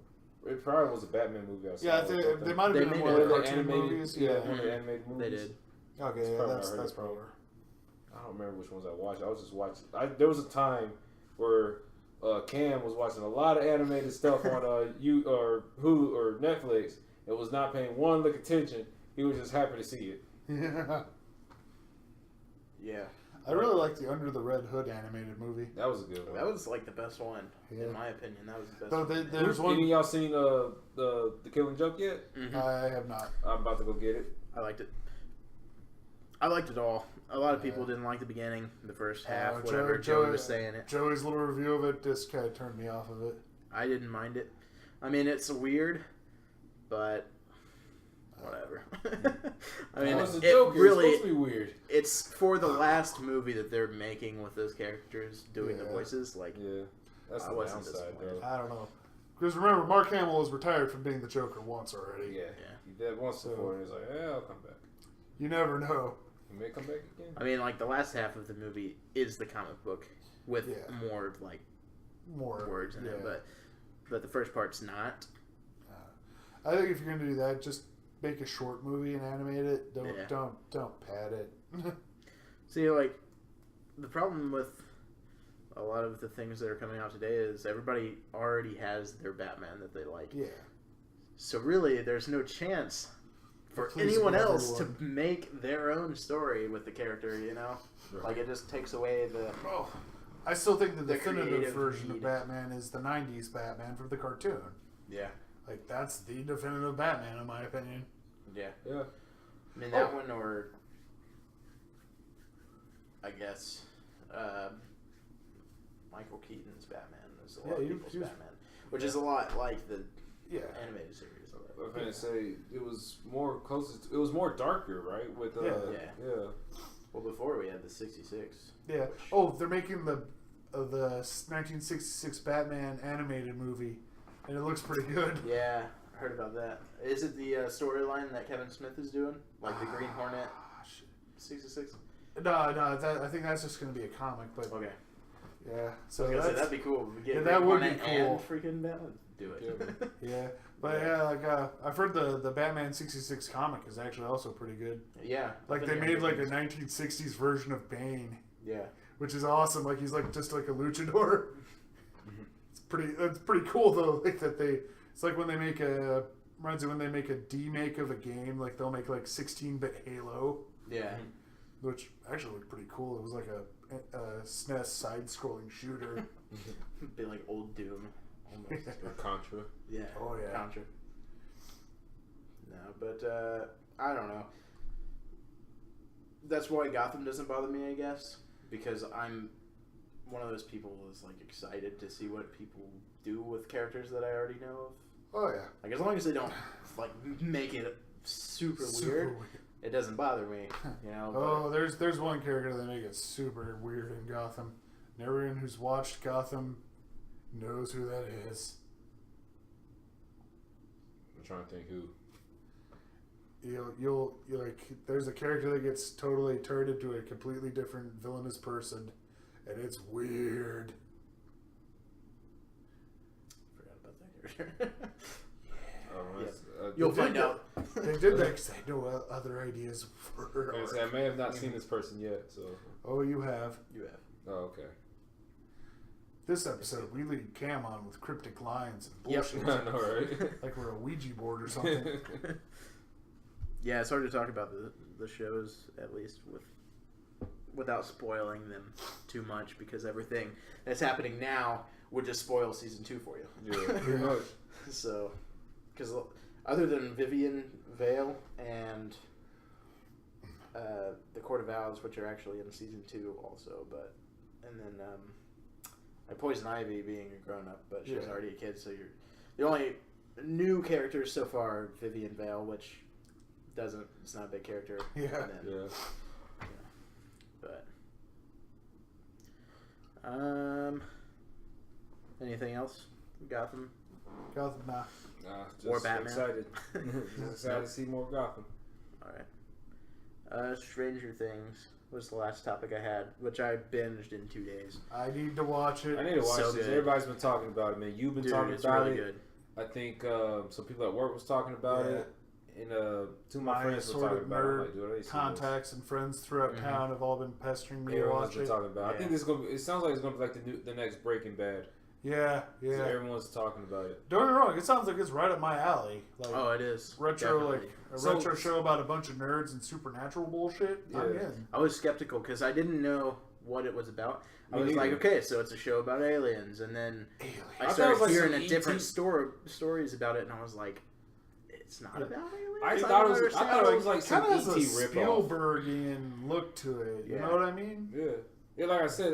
It probably was a Batman movie I saw. Yeah, I or think something. they might have They been in made one it of the One of the cartoon animated, movies. yeah, Yeah. one of the animated movies. They did. Okay, That's yeah, probably that's where I heard it probably. I don't remember which ones I watched. I was just watching. There was a time where Cam was watching a lot of animated stuff on Hulu or Netflix. and was not paying one lick attention. He was just happy to see it. Yeah. Yeah. I really like the Under the Red Hood animated movie. That was a good one. That was like the best one, Yeah. in my opinion. That was the best No, one. there's Any one. of y'all seen the Killing Joke yet? Mhm. I have not. I'm about to go get it. I liked it. I liked it all. A lot of people Yeah. didn't like the beginning, the first half, Joey- whatever. Joey was saying it. Joey's little review of it just kind of turned me off of it. I didn't mind it. I mean, it's weird, but whatever. I mean, That was a it joke. It was really, supposed to be weird. it's for the last movie that they're making with those characters doing the Yeah. voices. Like, Yeah, that's I the wasn't downside, disappointed. though. I don't know. Because remember, Mark Hamill was retired from being the Joker once already. Yeah, Yeah. he did once So- before, and he's like, "Yeah, I'll come back. You never know. He may come back again." I mean, like the last half of the movie is the comic book with Yeah. more like More words in yeah. it, but the first part's not. I think if you're gonna do that, just make a short movie and animate it. Don't Yeah. don't pad it. See, like, the problem with a lot of the things that are coming out today is everybody already has their Batman that they like. Yeah. So really, there's no chance for Please anyone give else everyone. to make their own story with the character, you know? Right. Like, it just takes away the... Oh, I still think the The definitive creative version of need. Batman is the '90s Batman from the cartoon. Yeah. Like that's the definitive Batman, in my opinion. Yeah. Yeah. I mean, that one, or I guess Michael Keaton's Batman is a lot of people's Batman, which is a lot like the animated series. I was gonna say it was more it was more darker, right? With Well, before we had the 66. Yeah. Oh, they're making the 1966 Batman animated movie, and it looks pretty good. Yeah, I heard about that. Is it the storyline that Kevin Smith is doing, like the Green Hornet 66? No, I think that's just going to be a comic. But okay. Yeah, so that'd be cool. We get that would be cool. cool. Freaking Batman, do it. Yeah, but I've heard the Batman 66 comic is actually also pretty good. Yeah, like they made like a 1960s version of Bane. Yeah, which is awesome. Like he's like just like a luchador. It's pretty cool though. Like that it's like when they make a demake of a game, like they'll make like 16-bit Halo. Yeah. Which actually looked pretty cool. It was like a SNES side-scrolling shooter. Be like old Doom, almost. Or Contra. Yeah. Oh yeah. Contra. No, but I don't know. That's why Gotham doesn't bother me, I guess, because I'm one of those people who's like excited to see what people do with characters that I already know of. Oh yeah. Like as long as they don't like make it super weird. It doesn't bother me, you know. Oh, there's one character that make it super weird in Gotham. And everyone who's watched Gotham knows who that is. I'm trying to think who. You'll like. There's a character that gets totally turned into a completely different villainous person, and it's weird. Forgot about that character. You'll find out. They did that because they had no other ideas for her. I may have not seen this person yet, so. Oh, you have. You have. Oh, okay. This episode, we lead Cam on with cryptic lines and bullshit. Yep. I know, right? Like we're a Ouija board or something. Yeah, it's hard to talk about the shows, at least without spoiling them too much, because everything that's happening now would just spoil season 2 for you. Yeah, pretty much. So, because other than Vivian Vale and the Court of Owls, which are actually in season 2 also, and then like Poison Ivy being a grown up, but she's already a kid, so you're the only new characters so far are Vivian Vale, which it's not a big character. Yeah. But anything else? Gotham, nah. Nah, just more Batman. Excited. Just excited to see more Gotham. All right. Stranger Things was the last topic I had, which I binged in 2 days. I need to watch it. I need to watch So this. good. Everybody's been talking about it, man. You've been talking It's about really it. good. I think some people at work was talking about it, and two of my friends were sort talking of about it. I'm nerd like, dude, I need to see contacts and friends throughout town have all been pestering me to Everyone's watch been it. talking about it. I think Yeah. this is gonna. It sounds like it's gonna be like the next Breaking Bad. Yeah. So everyone's talking about it. Don't get me wrong, it sounds like it's right up my alley. Like Oh, it is retro, definitely. like a retro show about a bunch of nerds and supernatural bullshit. I'm Yeah. in. I was skeptical because I didn't know what it was about. I Me was like, neither. okay, so it's a show about aliens, and then Aliens. I thought it started was like hearing some a different ET stories about it, and I was like, it's not about aliens. I thought it was like It some kind of has a ET ripoff. Spielbergian look to it. You Yeah. know what I mean? Yeah, like I said,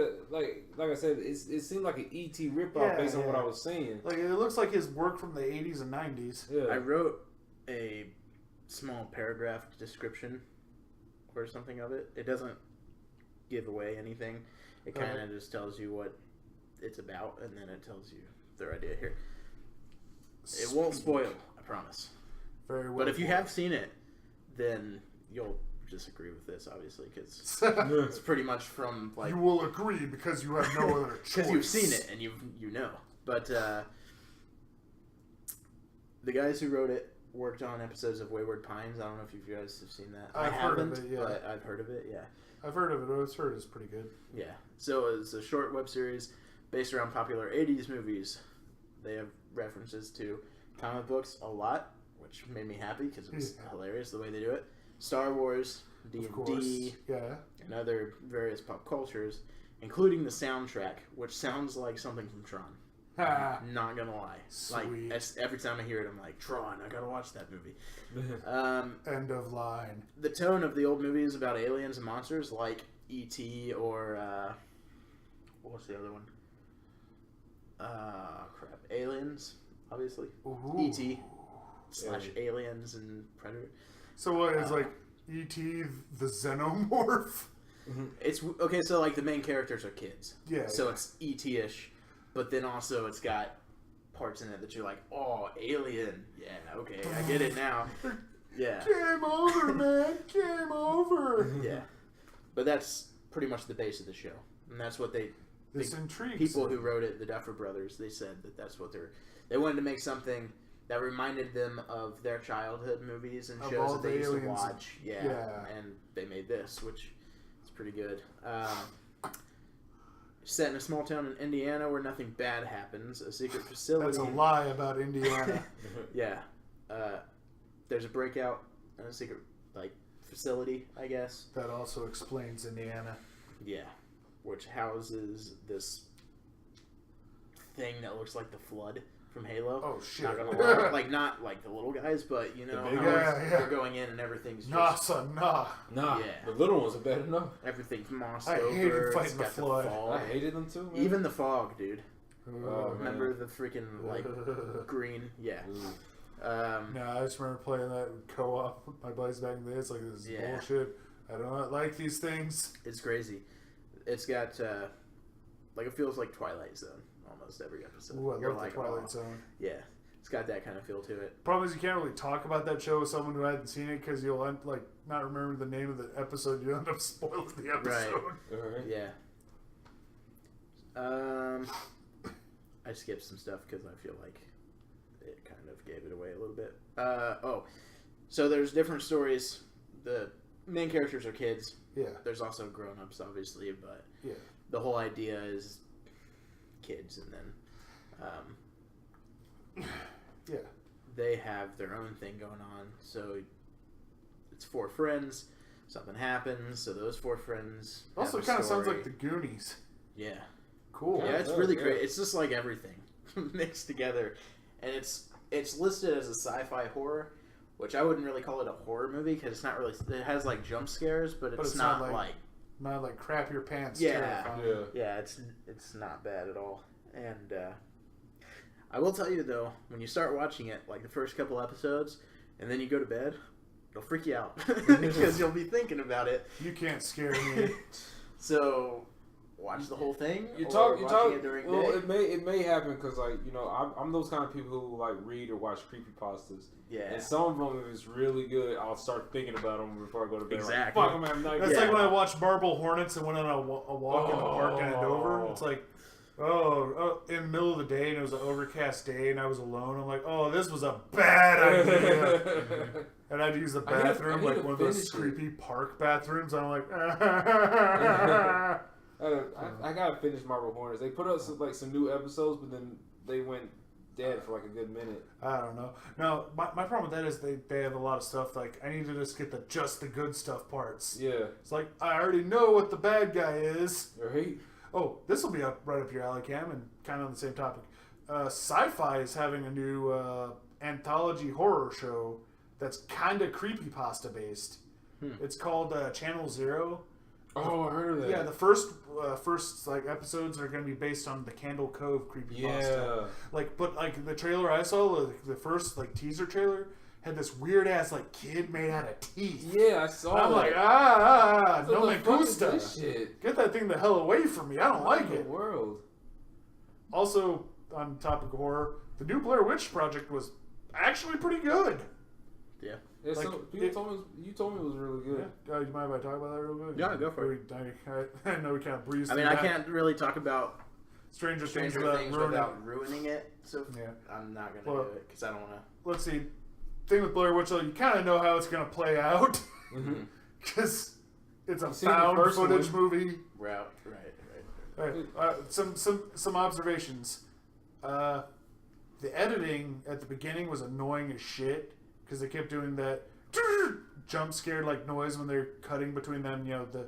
it seemed like an ET ripoff Yeah, based on what yeah. I was seeing. Like it looks like his work from the 80s and 90s. Yeah, I wrote a small paragraph description or something of it. It doesn't give away anything. It kind of just tells you what it's about, and then it tells you their idea here. It won't spoil, I promise. Very well. But if you have seen it, then you'll disagree with this, obviously, because it's pretty much from like you will agree because you have no other choice. because you've seen it and you know. But the guys who wrote it worked on episodes of Wayward Pines. I don't know if you guys have seen that. I've I heard haven't, of it, yeah. but I've heard of it. Yeah. I've heard of it. I've heard it's pretty good. Yeah. So it's a short web series based around popular 80s movies. They have references to comic books a lot, which made me happy because it was hilarious the way they do it. Star Wars, D&D, yeah, and other various pop cultures, including the soundtrack, which sounds like something from Tron. Not gonna lie. Sweet. Like every time I hear it, I'm like, Tron, I gotta watch that movie. End of line. The tone of the old movies about aliens and monsters, like E.T. or what's the other one? Crap, Aliens, obviously. Ooh. E.T. / Aliens and Predator. So what is like E.T. the Xenomorph? It's okay. So like the main characters are kids. Yeah. So it's E.T.-ish, but then also it's got parts in it that you're like, oh, alien. Yeah, okay, I get it now. Yeah. Game over, man. Game over. Yeah. But that's pretty much the base of the show, and that's what This intrigues people me. who wrote it, the Duffer Brothers, they said that's what they wanted to make something that reminded them of their childhood movies and Of shows all that they the used to aliens. watch. Yeah. Yeah. And they made this, which is pretty good. Set in a small town in Indiana where nothing bad happens, a secret facility. That's a lie about Indiana. Yeah. There's a breakout in a secret facility, I guess. That also explains Indiana. Yeah. Which houses this thing that looks like the Flood from Halo. Oh shit! Not gonna lie. Like not like the little guys, but you know, big how guys? they're going in and everything's Nah, just son, nah. Nah, Yeah. the little ones are better enough. everything's mossed I over. hated It's fighting the got Flood. fog. I hated them too, man. Even the fog, dude. Oh, man. Remember the freaking green? Yeah. No, I just remember playing that co-op with my buddies back in the day. It's like, this is Yeah. bullshit. I do not like these things. It's crazy. It's got it feels like Twilight Zone almost every episode. Ooh, I You're love like, the Twilight oh. Zone. Yeah, it's got that kind of feel to it. Problem is, you can't really talk about that show with someone who hadn't seen it because you'll not remember the name of the episode. You end up spoiling the episode. Alright. Yeah. I skipped some stuff because I feel like it kind of gave it away a little bit. So there's different stories. The main characters are kids. Yeah, There's also grown-ups, obviously, but yeah. the whole idea is kids, and then Yeah. they have their own thing going on. So it's 4 friends. Something happens, so those 4 friends. Also, have a kind of sounds story. like the Goonies. Yeah. Cool. Yeah, it's Oh, really yeah. great. It's just like everything mixed together, and it's listed as a sci-fi horror, which I wouldn't really call it a horror movie because it's not really. It has like jump scares, but it's not like Not like crap your pants. Yeah. terrifying. yeah, it's not bad at all. And I will tell you though, when you start watching it, like the first couple episodes, and then you go to bed, it'll freak you out because you'll be thinking about it. You can't scare me. So. Watch the whole thing. You or talk watching it during well, day? it may happen because I'm those kind of people who like read or watch creepypastas. Yeah. And some of them, if it's really good, I'll start thinking about them before I go to bed. Exactly. Like, fuck, I'm having nightmares. That's like when I watched Marble Hornets and went on a walk in the park in Andover. It's like, in the middle of the day and it was an overcast day and I was alone. I'm like, oh, this was a bad idea. And I had to use the bathroom, I like need to one of those finish it. creepy park bathrooms. I'm like, I gotta finish Marble Hornets. They put up some new episodes, but then they went dead for like a good minute. I don't know. No, my problem with that is they have a lot of stuff. Like, I need to just get the good stuff parts. Yeah. It's like, I already know what the bad guy is. Right? Oh, this will be right up your alley, Cam, and kind of on the same topic. Sci-Fi is having a new anthology horror show that's kind of creepypasta based. It's called Channel Zero. Oh, I heard of that. Yeah, the first episodes are going to be based on the Candle Cove creepypasta. Yeah. But the trailer I saw, the first teaser trailer, had this weird ass kid made out of teeth. Yeah, I saw I'm that. like, no What me the fuck is gusta. this shit? Get that thing the hell away from me. I don't like What in it. the world? Also, on topic of horror, the new Blair Witch Project was actually pretty good. Yeah. Yeah, Like, you told me it was really good. Yeah. You mind if I talk about that real quick? Yeah, go for it. I know we kind of breezed I mean, through I that. can't really talk about Stranger Things Stranger Things ruining without ruining it, so Yeah. I'm not going to do it because I don't want to. Let's see. Thing with Blair Witch, though, you kind of know how it's going to play out because it's a seen the found first footage one. movie. Right. All right, some observations. The editing at the beginning was annoying as shit because they kept doing that jump scared noise when they're cutting between them. The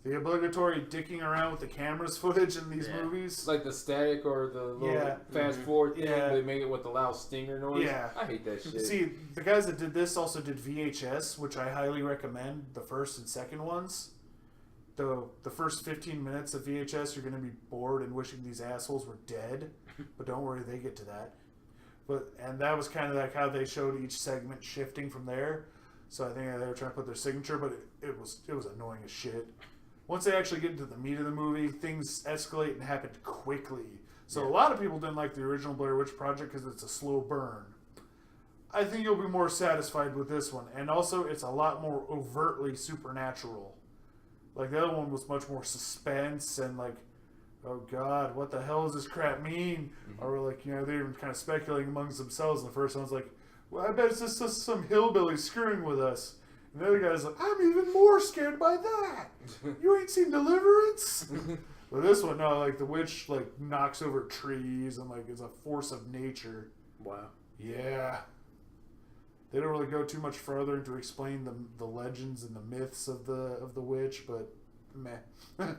The obligatory dicking around with the cameras footage in these movies. It's like the static or the little fast forward thing. Yeah. They make it with the loud stinger noise. Yeah. I hate that shit. See, the guys that did this also did VHS, which I highly recommend, the first and second ones. The first 15 minutes of VHS, you're going to be bored and wishing these assholes were dead. But don't worry, they get to that. And that was kind of like how they showed each segment shifting from there. So I think they were trying to put their signature, but it was annoying as shit. Once they actually get into the meat of the movie, things escalate and happen quickly. So a lot of people didn't like the original Blair Witch Project because it's a slow burn. I think you'll be more satisfied with this one. And also, it's a lot more overtly supernatural. Like, the other one was much more suspense and like, oh God, what the hell does this crap mean? Mm-hmm. Or like, they were kind of speculating amongst themselves. And the first one was like, well, I bet it's just some hillbilly screwing with us. And the other guy's like, I'm even more scared by that. You ain't seen Deliverance? But this one, no, like the witch like knocks over trees and like is a force of nature. Wow. Yeah. They don't really go too much further to explain the legends and the myths of the witch, but meh. I'm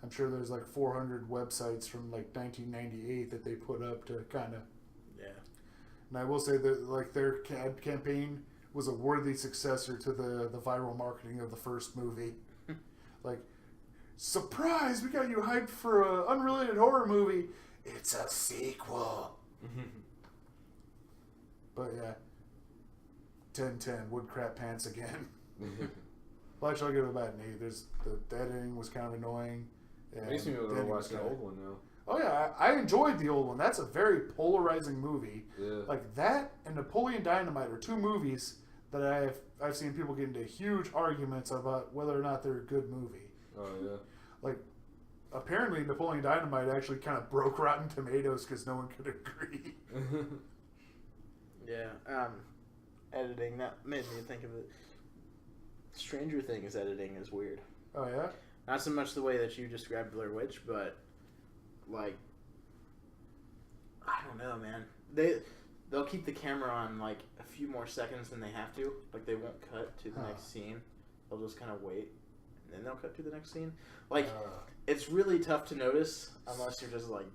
sure there's like 400 websites from like 1998 that they put up to kind of. Yeah. And I will say that like their ad campaign was a worthy successor to the viral marketing of the first movie. Like, surprise! We got you hyped for an unrelated horror movie. It's a sequel. But yeah, 10/10 wood crap pants again. Well, actually, I'll give it about an 8. The editing was kind of annoying. Makes me want to watch the old one now. Oh yeah, I enjoyed the old one. That's a very polarizing movie. Yeah. Like that and Napoleon Dynamite are two movies that I've seen people get into huge arguments about whether or not they're a good movie. Oh yeah. Like, apparently Napoleon Dynamite actually kind of broke Rotten Tomatoes because no one could agree. Yeah. Editing, that made me think of it. Stranger Things editing is weird. Oh yeah? Not so much the way that you described Blair Witch, but like, I don't know, man. They'll keep the camera on like a few more seconds than they have to. Like, they won't cut to the next scene. They'll just kind of wait, and then they'll cut to the next scene. Like, it's really tough to notice unless you're just like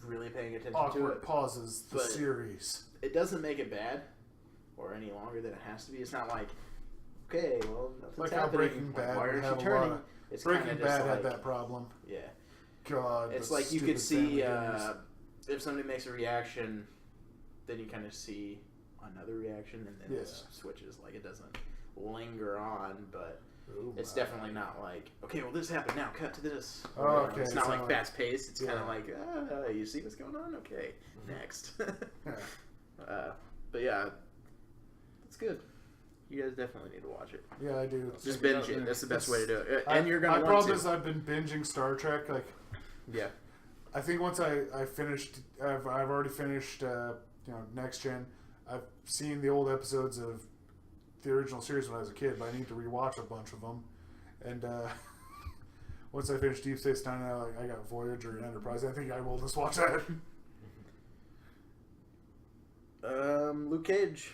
really paying attention to it. Awkward pauses, the series. It doesn't make it bad or any longer than it has to be. It's not like, okay, well, nothing's like happening. How Breaking Bad why aren't had you turning? It's Breaking Bad had that problem. Yeah. God, it's like you could see if somebody makes a reaction, then you kind of see another reaction, and then it switches. Like, it doesn't linger on, but it's definitely not like, okay, well, this happened, now cut to this. Oh, okay. It's not like fast paced. It's kind of like, you see what's going on? Okay, next. But yeah, it's good. You guys definitely need to watch it. Yeah, I do. Just binge it. That's the best way to do it. And you're gonna. My problem is I've been binging Star Trek. Like, yeah. I think once I finished, I've already finished. Next Gen. I've seen the old episodes of the original series when I was a kid, but I need to rewatch a bunch of them. And once I finish Deep Space Nine, I got Voyager and Enterprise. I think I will just watch that. Luke Cage.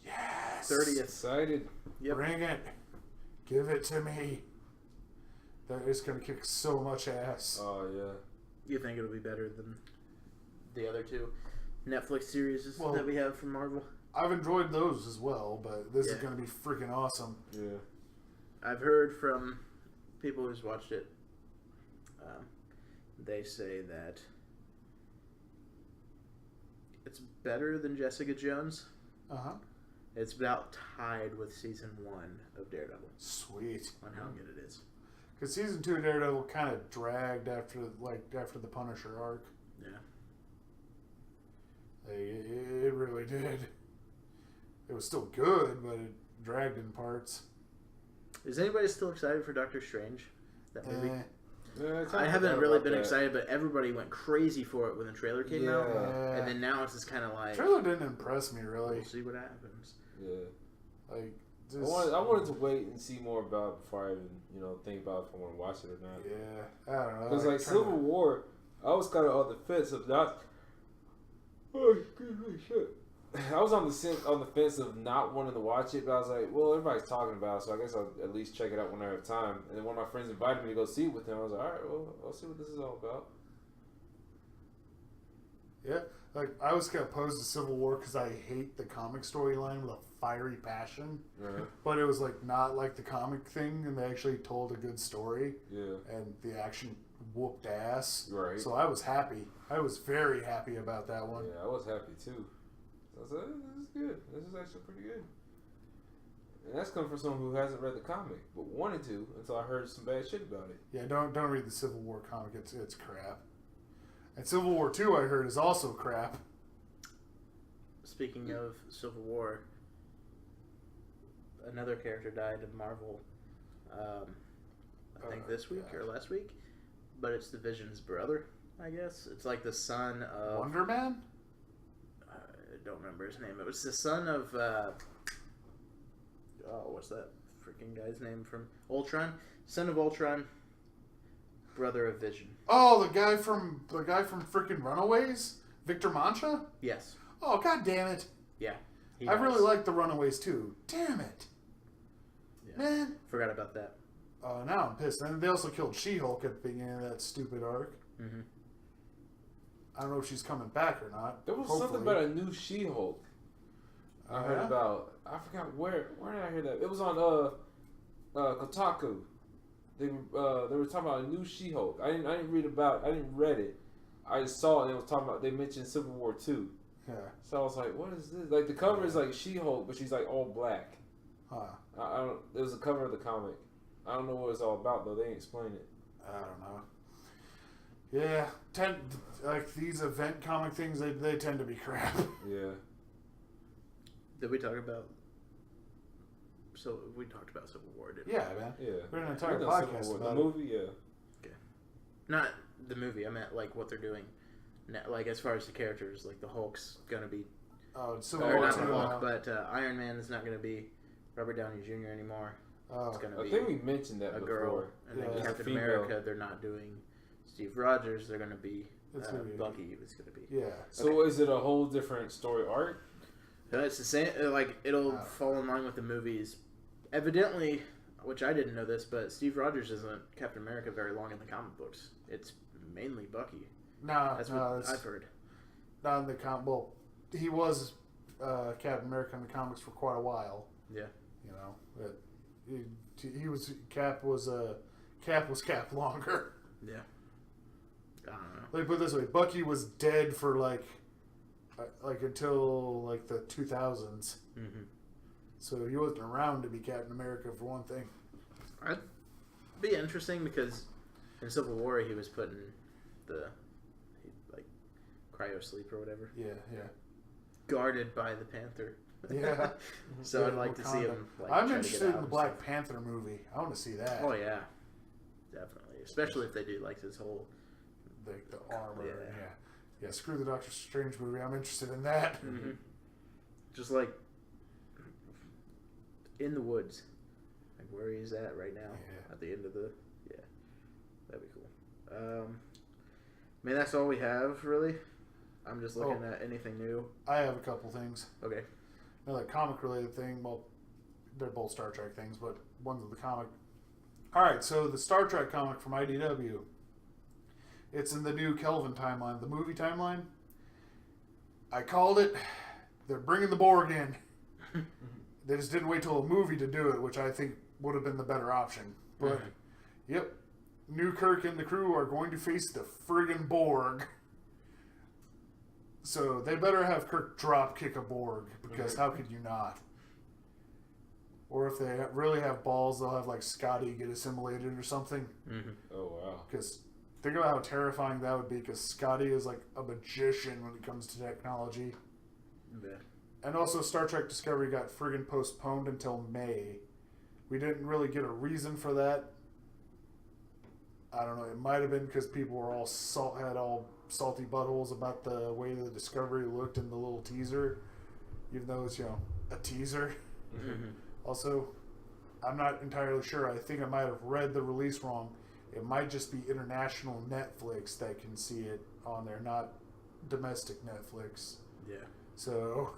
Yes. 30th. Excited. Yep. Bring it. Give it to me. That is going to kick so much ass. Oh, yeah. You think it'll be better than the other two Netflix series that we have from Marvel? I've enjoyed those as well, but this is going to be freaking awesome. Yeah. I've heard from people who's watched it. They say that it's better than Jessica Jones. Uh-huh. It's about tied with season 1 of Daredevil. Sweet. On how good it is. Because season 2 of Daredevil kind of dragged after the Punisher arc. Yeah. It really did. It was still good, but it dragged in parts. Is anybody still excited for Doctor Strange? That movie? Yeah, I haven't really been excited, but everybody went crazy for it when the trailer came out. Yeah. And then now it's just kind of like... The trailer didn't impress me, really. We'll see what happens. Yeah. Like, I wanted to wait and see more about it before I even, think about if I want to watch it or not. Yeah, I don't know. Because, like, Civil War, I was kind of on the fence of not... Oh, excuse me, shit. I was on the fence of not wanting to watch it, but I was like, well, everybody's talking about it, so I guess I'll at least check it out when I have time. And then one of my friends invited me to go see it with him. I was like, all right, well, I'll see what this is all about. Yeah, like I was kind of opposed to Civil War because I hate the comic storyline with a fiery passion. But it was like not like the comic thing, and they actually told a good story. Yeah. And the action whooped ass. Right. So I was happy. I was very happy about that one. Yeah, I was happy too. So I said, this is good. This is actually pretty good. And that's coming from someone who hasn't read the comic, but wanted to until I heard some bad shit about it. Yeah, don't read the Civil War comic. It's crap. And Civil War 2, I heard, is also crap. Speaking of Civil War, another character died in Marvel. I think this week or last week, but it's the Vision's brother. I guess it's like the son of Wonder Man. I don't remember his name. It was the son of what's that freaking guy's name from Ultron? Son of Ultron, brother of Vision. Oh, the guy from freaking Runaways, Victor Mancha. Yes. Oh, god damn it! Yeah. I really like the Runaways too. Damn it, yeah. man! Forgot about that. Now I'm pissed. And they also killed She-Hulk at the beginning of that stupid arc. Mm-hmm. I don't know if she's coming back or not. There was something about a new She-Hulk. I heard Yeah? about. I forgot where did I hear that? It was on Kotaku. They were talking about a new She-Hulk. I didn't read it. I just saw it and it was talking about, they mentioned Civil War 2. Yeah. So I was like, what is this? Like the cover is like She-Hulk, but she's like all black. Huh. I don't. It was a cover of the comic. I don't know what it's all about though. They didn't explain it. I don't know. Yeah, like these event comic things, they tend to be crap. Yeah. Did we talk about? So we talked about Civil War, didn't we? Yeah, man. Yeah. We had an entire We done podcast Civil War. about the movie. Yeah. Okay. Not the movie. I meant like what they're doing. Like as far as the characters, like the Hulk's gonna be. Oh, Civil Or War not the 2. Hulk, but Iron Man is not gonna be Robert Downey Jr. anymore. Oh. It's gonna I be think we mentioned that a before. girl, and Yeah. then It's a Captain female. America. They're not doing Steve Rogers. They're gonna be It's gonna be- Bucky. It's gonna be. Yeah. So is it a whole different story arc? It's the same. Like it'll fall in line with the movies. Evidently, which I didn't know this, but Steve Rogers isn't Captain America very long in the comic books. It's mainly Bucky. That's what I've heard. Not in the well, he was Captain America in the comics for quite a while. Yeah. You know, but he was Cap was Cap longer. Yeah. I don't know. Let me put it this way: Bucky was dead for like until like the 2000s. Mm-hmm. So he wasn't around to be Captain America for one thing. It'd be interesting because in Civil War he was put in like cryo sleep or whatever, Yeah, yeah, guarded by the Panther. yeah. So Yeah, I'd like to see Wakanda. him. Like, I'm try to get interested out in the and Black stuff. Panther movie. I want to see that. Oh yeah, definitely. Especially if they do like this whole. The armor. Yeah. Yeah. Screw the Doctor Strange movie. I'm interested in that. Mm-hmm. Just like in the woods, like where he's at right now, Yeah. at the end of the that'd be cool. I mean that's all we have really. I'm just looking at anything new. I have a couple things. Okay. Another comic related thing. Well, they're both Star Trek things, but one's of the comic. All right, so the Star Trek comic from IDW. It's in the new Kelvin timeline, the movie timeline. I called it. They're bringing the Borg in. They just didn't wait till a movie to do it, which I think would have been the better option. But, yep, Newkirk and the crew are going to face the friggin' Borg. So they better have Kirk drop kick a Borg, because how could you not? Or if they really have balls, they'll have like Scotty get assimilated or something. Mm-hmm. Oh wow! Because think about how terrifying that would be. Because Scotty is like a magician when it comes to technology. Yeah. And also, Star Trek Discovery got friggin' postponed until May. We didn't really get a reason for that. I don't know. It might have been because people were all had all salty buttholes about the way the Discovery looked in the little teaser, even though it's a teaser. Mm-hmm. Also, I'm not entirely sure. I think I might have read the release wrong. It might just be international Netflix that can see it on there, not domestic Netflix. Yeah. So,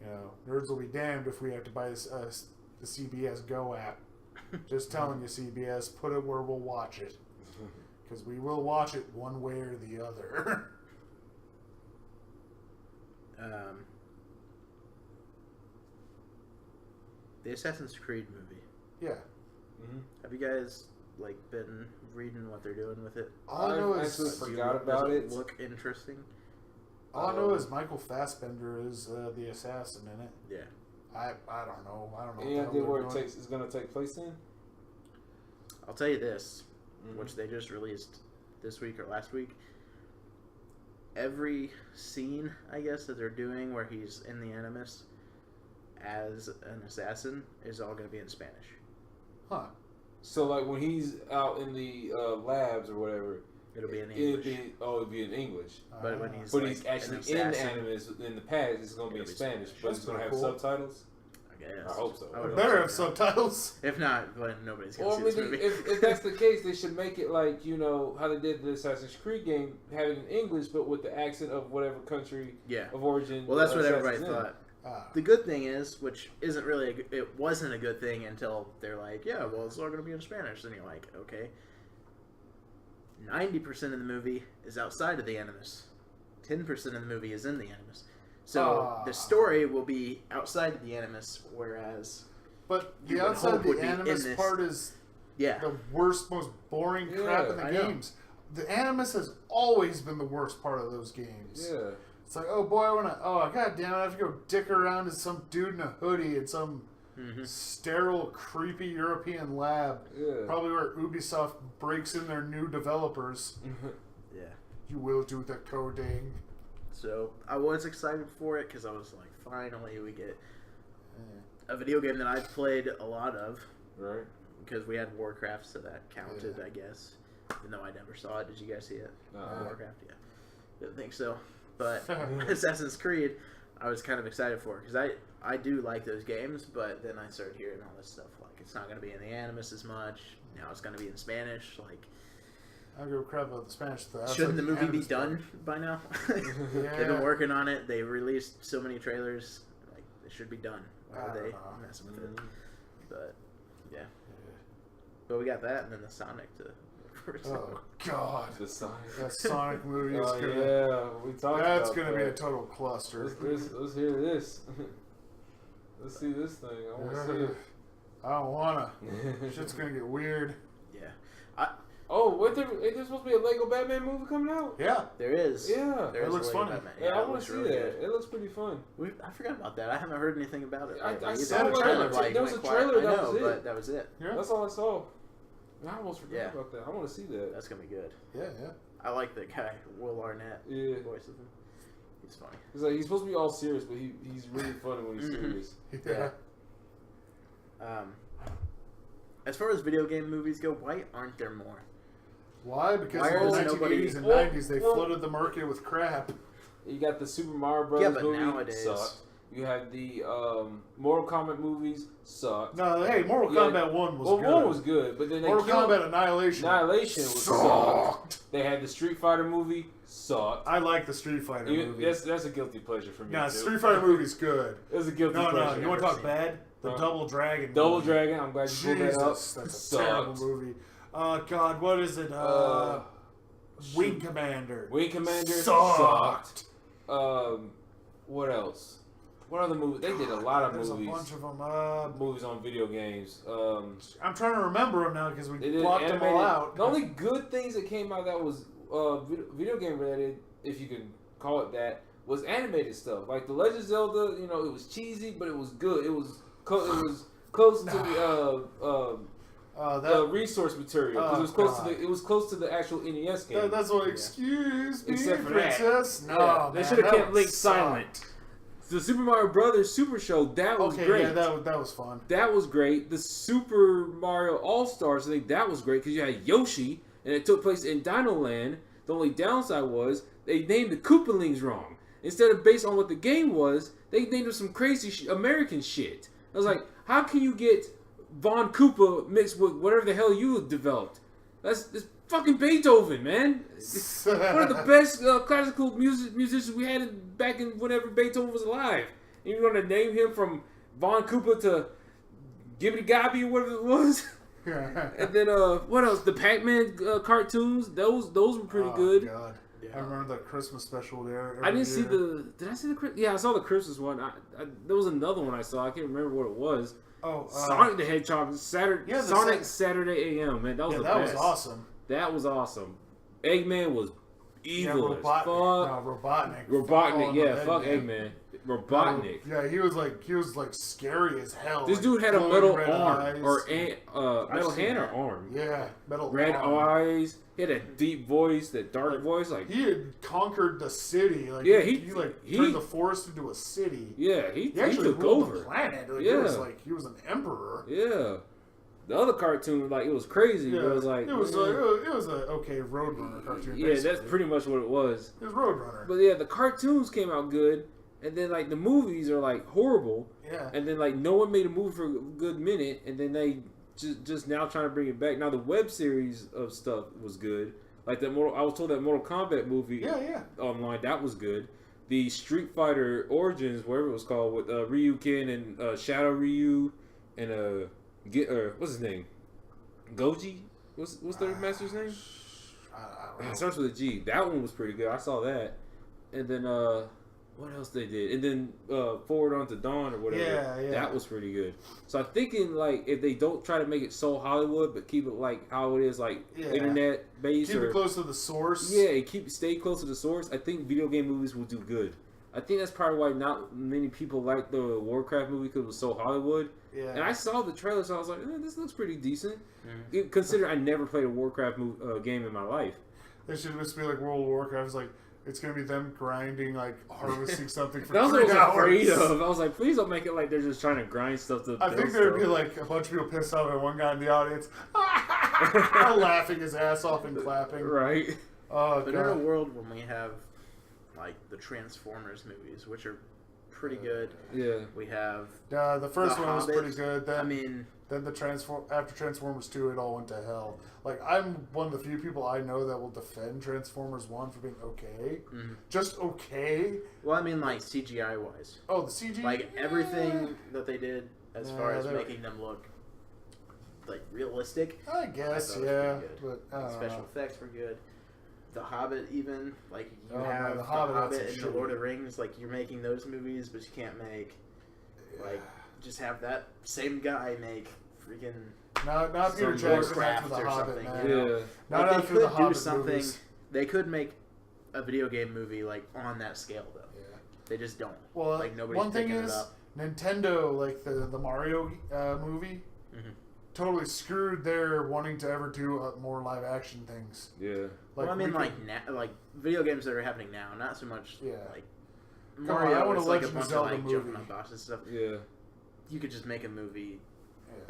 You know, nerds will be damned if we have to buy this, the CBS Go app. Just telling you, CBS, put it where we'll watch it. Because we will watch it one way or the other. The Assassin's Creed movie. Yeah. Mm-hmm. Have you guys been reading what they're doing with it? All I know I is actually forgot about it. Look interesting. all I know is Michael Fassbender is the assassin in it. Yeah. I don't know. I don't know. Any idea where it's going to take place in? I'll tell you this, which they just released this week or last week. Every scene, I guess, that they're doing where he's in the Animus as an assassin is all going to be in Spanish. Huh. So, like, when he's out in the labs or whatever, it'll be in English. It'd be in English. But when he's he's actually in Animus in the past, it's going to be in Spanish. But it's going to have subtitles? I guess. I hope so. It better have subtitles. If not, then nobody's going to see this movie. If that's the case, they should make it like, you know, how they did the Assassin's Creed game, have it in English, but with the accent of whatever country of origin. Well, that's what everybody thought. Ah. The good thing is, which isn't really, it wasn't a good thing until they're like, yeah, well, it's all going to be in Spanish. Then you're like, okay. 90% of the movie is outside of the Animus. 10% of the movie is in the Animus. So the story will be outside of the Animus, whereas... But the outside of the Animus part is the worst, most boring crap in the games. The Animus has always been the worst part of those games. Yeah. It's like, oh boy, god damn it, I have to go dick around as some dude in a hoodie in some sterile, creepy European lab. Yeah. Probably where Ubisoft breaks in their new developers. Yeah. You will do the coding. So I was excited for it because I was like, finally we get a video game that I've played a lot of. Right. Because we had Warcraft, so that counted, I guess. Even though I never saw it. Did you guys see it? Warcraft? Yeah. Didn't think so. But Assassin's Creed, I was kind of excited for because I do like those games, but then I started hearing all this stuff like it's not going to be in the Animus as much. Now it's going to be in Spanish. Like, I don't give a crap about the Spanish stuff. Shouldn't the movie be done by now? They've been working on it. They released so many trailers. Like, it should be done. Why are they messing with it? But yeah. But we got that, and then the Sonic to. Oh God! The Sonic. That Sonic movie is gonna. Yeah, we talked. That's gonna be a total cluster. Let's hear this. Let's see this thing. I want to see it. I don't wanna. Shit's gonna get weird. Yeah. Ain't there supposed to be a Lego Batman movie coming out? Yeah, there is. Yeah, it looks funny. Yeah, I want to see that. It looks pretty fun. I forgot about that. I haven't heard anything about it. I saw the trailer. There was a trailer. But that was it. Yeah. That's all I saw. I almost forgot about that. I want to see that. That's gonna be good. Yeah. I like the guy, Will Arnett. Yeah. Voice of him. He's funny. He's like, he's supposed to be all serious, but he's really funny when he's serious. Yeah. As far as video game movies go, why aren't there more? Why? Because in the 1980s and 90s they flooded the market with crap. You got the Super Mario Brothers movie. Nowadays sucked. You have the Mortal Kombat movies sucked. No, hey, Mortal Kombat 1 was good. 1 was good, but then they Mortal Kombat Annihilation was sucked. They had the Street Fighter movie sucked. I like the Street Fighter movie. That's a guilty pleasure for me. Nah, Street Fighter movie's good. It's a guilty pleasure. No, you want to talk bad? The Double Dragon. Double Dragon. I'm glad you pulled that up. That's a terrible movie. God, what is it? Wing Commander. Wing Commander sucked. What else? What other movies? They did a lot of movies. There's a bunch of them. Movies on video games. I'm trying to remember them now because we blocked them all out. The only good things that came out that was video game related, if you can call it that, was animated stuff. Like The Legend of Zelda, you know, it was cheesy, but it was good. It was close to the resource material because it was close to the actual NES game. That's what. Excuse me, except for princess. That. No, they should have kept Link silent. The Super Mario Brothers Super Show, that was great. Yeah, that was fun. That was great. The Super Mario All-Stars, I think that was great because you had Yoshi, and it took place in Dino Land. The only downside was they named the Koopalings wrong. Instead of based on what the game was, they named them some crazy American shit. I was like, how can you get Von Koopa mixed with whatever the hell you developed? That's fucking Beethoven, man. One of the best classical musicians we had back in whenever Beethoven was alive. You're going to name him from Von Koopa to Gibbity Gobby or whatever it was. And then what else? The Pac-Man cartoons. Those were pretty good. God. Yeah. I remember the Christmas special there. I didn't see the. Did I see the? Yeah, I saw the Christmas one. There was another one I saw. I can't remember what it was. Oh, Sonic the Hedgehog. Sonic Saturday AM. Man, that was the best. Was awesome. That was awesome. Eggman was evil as fuck. Robotnik. Robotnik, yeah, fuck Eggman. Robotnik. Yeah, he was like scary as hell. This dude had a metal arm metal hand or arm. Yeah, metal red eyes. He had a deep voice, that dark voice. Like he had conquered the city. Like yeah, he turned the forest into a city. Yeah, he actually took ruled over the planet. Like, yeah, he was an emperor. Yeah. The other cartoon, like, it was crazy. Yeah, but it was like it was an okay Roadrunner cartoon. Yeah, basically. that's pretty much what it was. It was Roadrunner. But yeah, the cartoons came out good, and then like the movies are like horrible. Yeah. And then like no one made a movie for a good minute, and then they just now trying to bring it back. Now the web series of stuff was good. Like I was told that Mortal Kombat movie. Yeah. Online, that was good. The Street Fighter Origins, whatever it was called, with Ryu Ken and Shadow Ryu and what's his name? Goji? What's their master's name? It starts with a G. That one was pretty good. I saw that. And then what else they did? And then Forward Onto Dawn or whatever. Yeah. That was pretty good. So I'm thinking like if they don't try to make it so Hollywood, but keep it like how it is, like internet based. Keep it close to the source. Yeah, stay close to the source. I think video game movies will do good. I think that's probably why not many people like the Warcraft movie because it was so Hollywood. Yeah. And I saw the trailer, so I was like, this looks pretty decent. Mm-hmm. Considering I never played a Warcraft game in my life. They should just be like World of Warcraft. It's like it's gonna be them grinding, like harvesting something for 3 hours. That's what I was afraid of. I was like, please don't make it like they're just trying to grind stuff to. I think there'd be like a bunch of people pissed off at one guy in the audience, laughing his ass off and clapping. Right. Oh, but in a world when we have like the Transformers movies, which are pretty good. Yeah. We have the first one was pretty good. Then the after Transformers 2, it all went to hell. Like I'm one of the few people I know that will defend Transformers 1 for being okay, just okay. Well, I mean like CGI wise. Oh, the CG. Like everything that they did as far as making them look like realistic. I guess, but special effects were good. The Hobbit, even like you have the Hobbit and the Lord of the Rings, like you're making those movies, but you can't make like just have that same guy make freaking not Peter Jackson after the Hobbit, man. Yeah, not like after the Hobbit something. Movies. They could make a video game movie like on that scale though. Yeah, they just don't. Well, like nobody's one thing picking is it up. Nintendo, like the Mario movie. Totally screwed their wanting to ever do more live action things. Yeah. Like, well, I mean, like video games that are happening now, not so much. Yeah. Like Mario, I want is to like a Legend bunch of Zelda of like movie. jumping on bosses and stuff. Yeah. You could just make a movie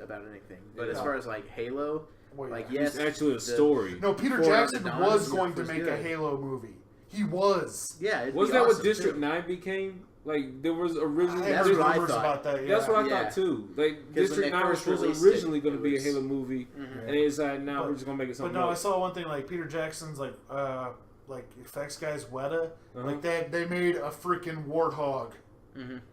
about anything. But as far as like Halo, like yes, it's actually a story. No, Peter Jackson was going to make a Halo movie. He was. Yeah. Was that what District 9 became? Like there was originally. That's what I thought. About that. Yeah. That's what I thought too. Like District 9 was originally going to be a Halo movie, and they decided now we're just going to make it something. But no, else. I saw one thing like Peter Jackson's like effects guys Weta, like they made a freaking warthog. And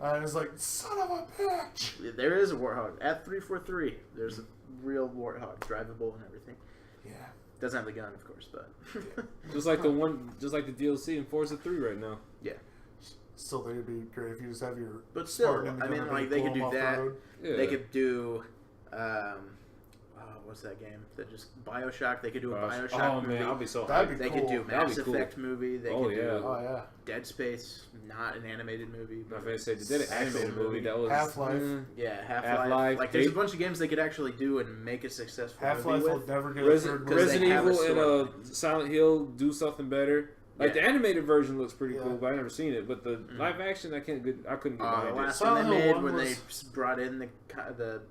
it's like, son of a bitch. There is a warthog at 343. There's a real warthog, drivable and everything. Yeah. Doesn't have the gun, of course, but just like the DLC in Forza 3 right now. Yeah. Still, think it'd be great if you just have your. But still, I mean, like they could do that. Yeah. They could do. What's that game? That just BioShock. They could do a BioShock movie. Man, I'll be so hyped. They could do Mass Effect movie. They could do Dead Space, not an animated movie. But they did an animated movie that was Half-Life. Yeah, Half-Life. Like there's a bunch of games they could actually do and make a successful Half-Life movie will with. never get a third movie. Resident Evil and Silent Hill do something better. Like the animated version looks pretty cool, but I never seen it. But the live action, I couldn't get behind the last one they made when they brought in the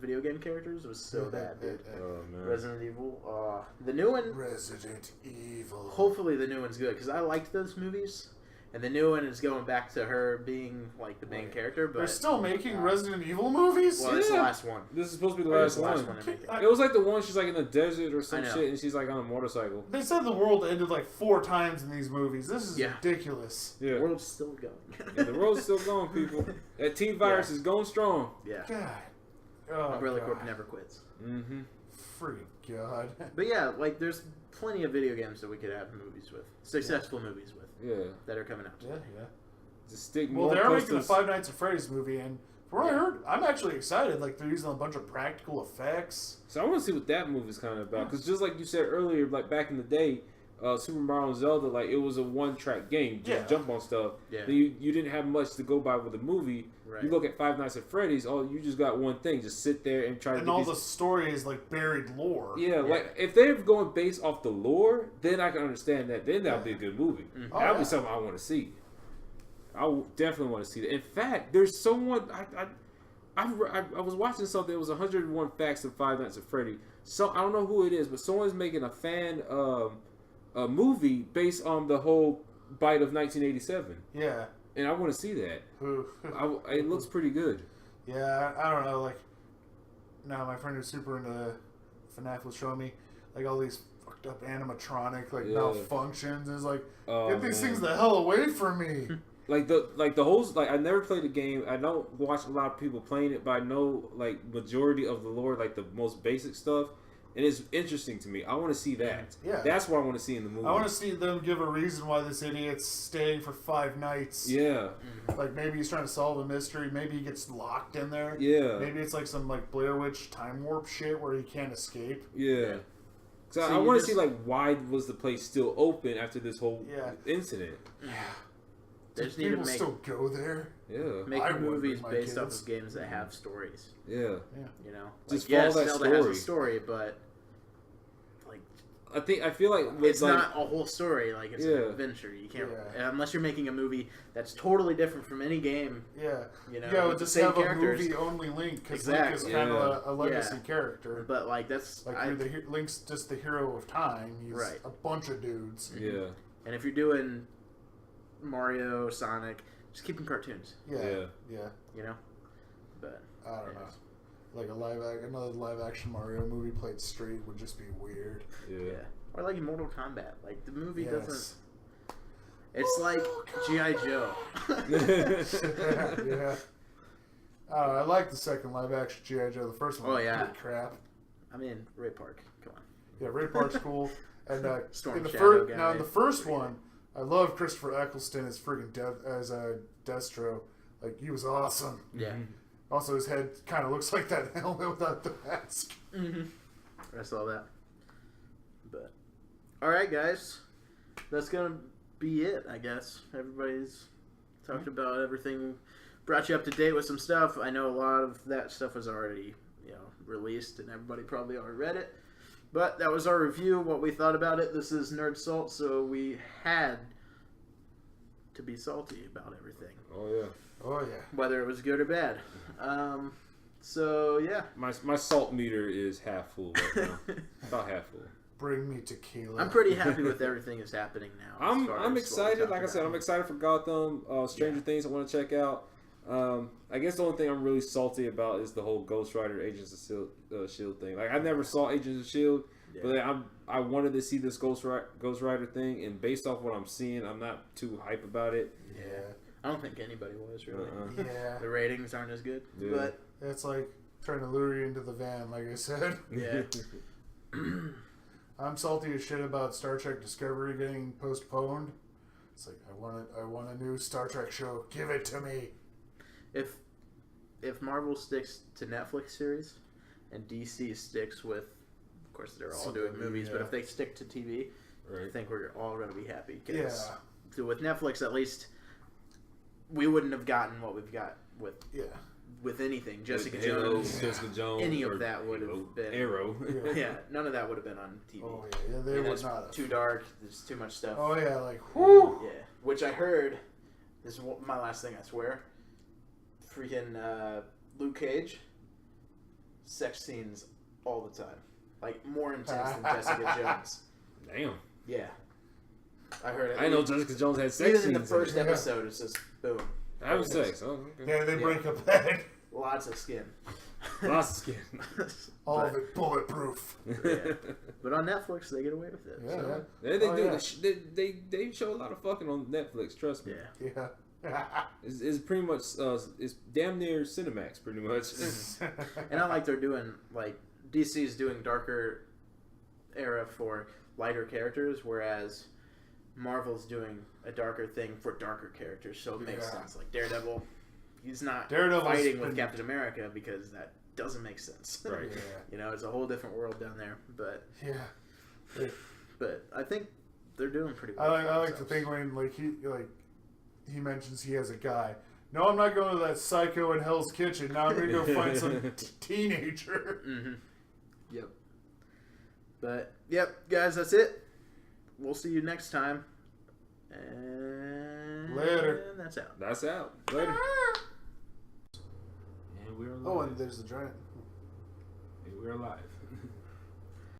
video game characters was so bad, dude. Oh man, Resident Evil. The new one. Resident Evil. Hopefully the new one's good because I liked those movies, And the new one is going back to her being like the main character. But they're still making Resident Evil movies. Well, it's the last one. This is supposed to be the last one. It was like the one she's like in the desert or some shit, and she's like on a motorcycle. They said the world ended like 4 times in these movies. This is ridiculous. Yeah. The world's still going. The world's still going, people. That T-virus is going strong. Yeah. God. Oh, Umbrella Corp never quits. Mm-hmm. Freaking God. But yeah, like there's plenty of video games that we could have movies with, successful movies with. Yeah. That are coming out. Yeah. Just stick well, they're making a Five Nights at Freddy's movie, and from what I heard, I'm actually excited. Like they're using a bunch of practical effects. So I want to see what that movie's kind of about, because just like you said earlier, like back in the day, Super Mario and Zelda, like it was a one-track game, just jump on stuff. Yeah. You didn't have much to go by with the movie. Right. You look at Five Nights at Freddy's, you just got one thing, just sit there and try to. And all the story is like buried lore. Yeah, like if they're going based off the lore, then I can understand that. Then that'll be a good movie. Mm-hmm. That'll be something I want to see. I definitely want to see that. In fact, there's someone I was watching something. It was 101 Facts of Five Nights at Freddy. So I don't know who it is, but someone's making a fan a movie based on the whole bite of 1987. Yeah. And I want to see that. It looks pretty good. Yeah, I don't know. Like, now my friend who's super into FNAF was showing me like all these fucked up animatronic malfunctions. It's like, get these things the hell away from me. Like the whole I never played the game. I don't watch a lot of people playing it, but I know like majority of the lore, like the most basic stuff. And it's interesting to me. I want to see that. Yeah. That's what I want to see in the movie. I want to see them give a reason why this idiot's staying for 5 nights. Yeah. Like, maybe he's trying to solve a mystery. Maybe he gets locked in there. Yeah. Maybe it's like some, like, Blair Witch time warp shit where he can't escape. Yeah. So I want to see, like, why was the place still open after this whole incident? Yeah. They Do just need to people still go there? Yeah. Make movies based off of games that have stories. Yeah. You know? Just like, follow that Zelda story. has a story, but... I feel like it's not a whole story. Like it's an adventure. You can't unless you're making a movie that's totally different from any game. Yeah, you know. Yeah, with just the same have characters. A movie only Link because exactly. Link is kind of a legacy character. But like that's like Link's just the hero of time. He's a bunch of dudes. Yeah. And if you're doing Mario, Sonic, just keep them cartoons. Yeah. You know. But I don't know. Like another live action Mario movie played straight would just be weird. Yeah. Or like Mortal Kombat. Like the movie doesn't. It's like G.I. Joe. Yeah. I like the second live action G.I. Joe. The first one was crap. I mean, Ray Park. Come on. Yeah, Ray Park's cool. And in the first one, I love Christopher Eccleston as friggin' Destro. Like, he was awesome. Yeah. Also, his head kind of looks like that helmet without the mask. Mm-hmm. I saw that. But, alright, guys. That's going to be it, I guess. Everybody's talked about everything. Brought you up to date with some stuff. I know a lot of that stuff was already, released, and everybody probably already read it. But that was our review, what we thought about it. This is Nerd Salt, so we had to be salty about everything. Oh, yeah. Oh, yeah. Whether it was good or bad. So, yeah. My salt meter is half full right now. About half full. Bring me tequila. I'm pretty happy with everything that's happening now. I'm excited. Like I said, I'm excited for Gotham. Stranger Things I want to check out. I guess the only thing I'm really salty about is the whole Ghost Rider Agents of S.H.I.E.L.D. thing. Like, I never saw Agents of S.H.I.E.L.D., but I wanted to see this Ghost Rider thing, and based off what I'm seeing, I'm not too hype about it. Yeah. I don't think anybody was, really. Yeah. The ratings aren't as good. Yeah. But it's like trying to lure you into the van, like I said. Yeah. I'm salty as shit about Star Trek Discovery getting postponed. It's like, I want a new Star Trek show. Give it to me. If Marvel sticks to Netflix series and DC sticks with, of course they're all doing movies, but if they stick to TV, I think we're all going to be happy. So with Netflix, at least, we wouldn't have gotten what we've got with anything. Jessica Jones, any of that would have been Arrow. None of that would have been on TV. Oh yeah, they would not have. Too dark. There's too much stuff. Oh yeah, like whoo. Yeah, which I heard. This is my last thing. I swear. Freaking Luke Cage. Sex scenes all the time, like more intense than Jessica Jones. Damn. Yeah. I heard it. I know Jessica Jones had sex Even in scenes the first it. episode, it's just boom. Having sex. Oh, okay. Yeah, they break a bed. Lots of skin. Lots of skin. All of it bulletproof. Yeah. But on Netflix, they get away with it. Yeah, So. They do. They show a lot of fucking on Netflix. Trust me. Yeah. Yeah. It's pretty much it's damn near Cinemax, pretty much. And I like they're doing like DC's doing darker era for lighter characters, whereas Marvel's doing a darker thing for darker characters. So it makes sense. Like Daredevil, he's not fighting with Captain America because that doesn't make sense. Right. Yeah. You know, it's a whole different world down there. But Yeah. but I think they're doing pretty good. I like to think when he mentions he has a guy. No, I'm not going to that psycho in Hell's Kitchen. Now I'm going to go find some teenager. Mm-hmm. Yep. But yep, guys, that's it. We'll see you next time. And Later. That's out. That's out. Later. And we're alive. Oh, and there's the giant. And we're alive.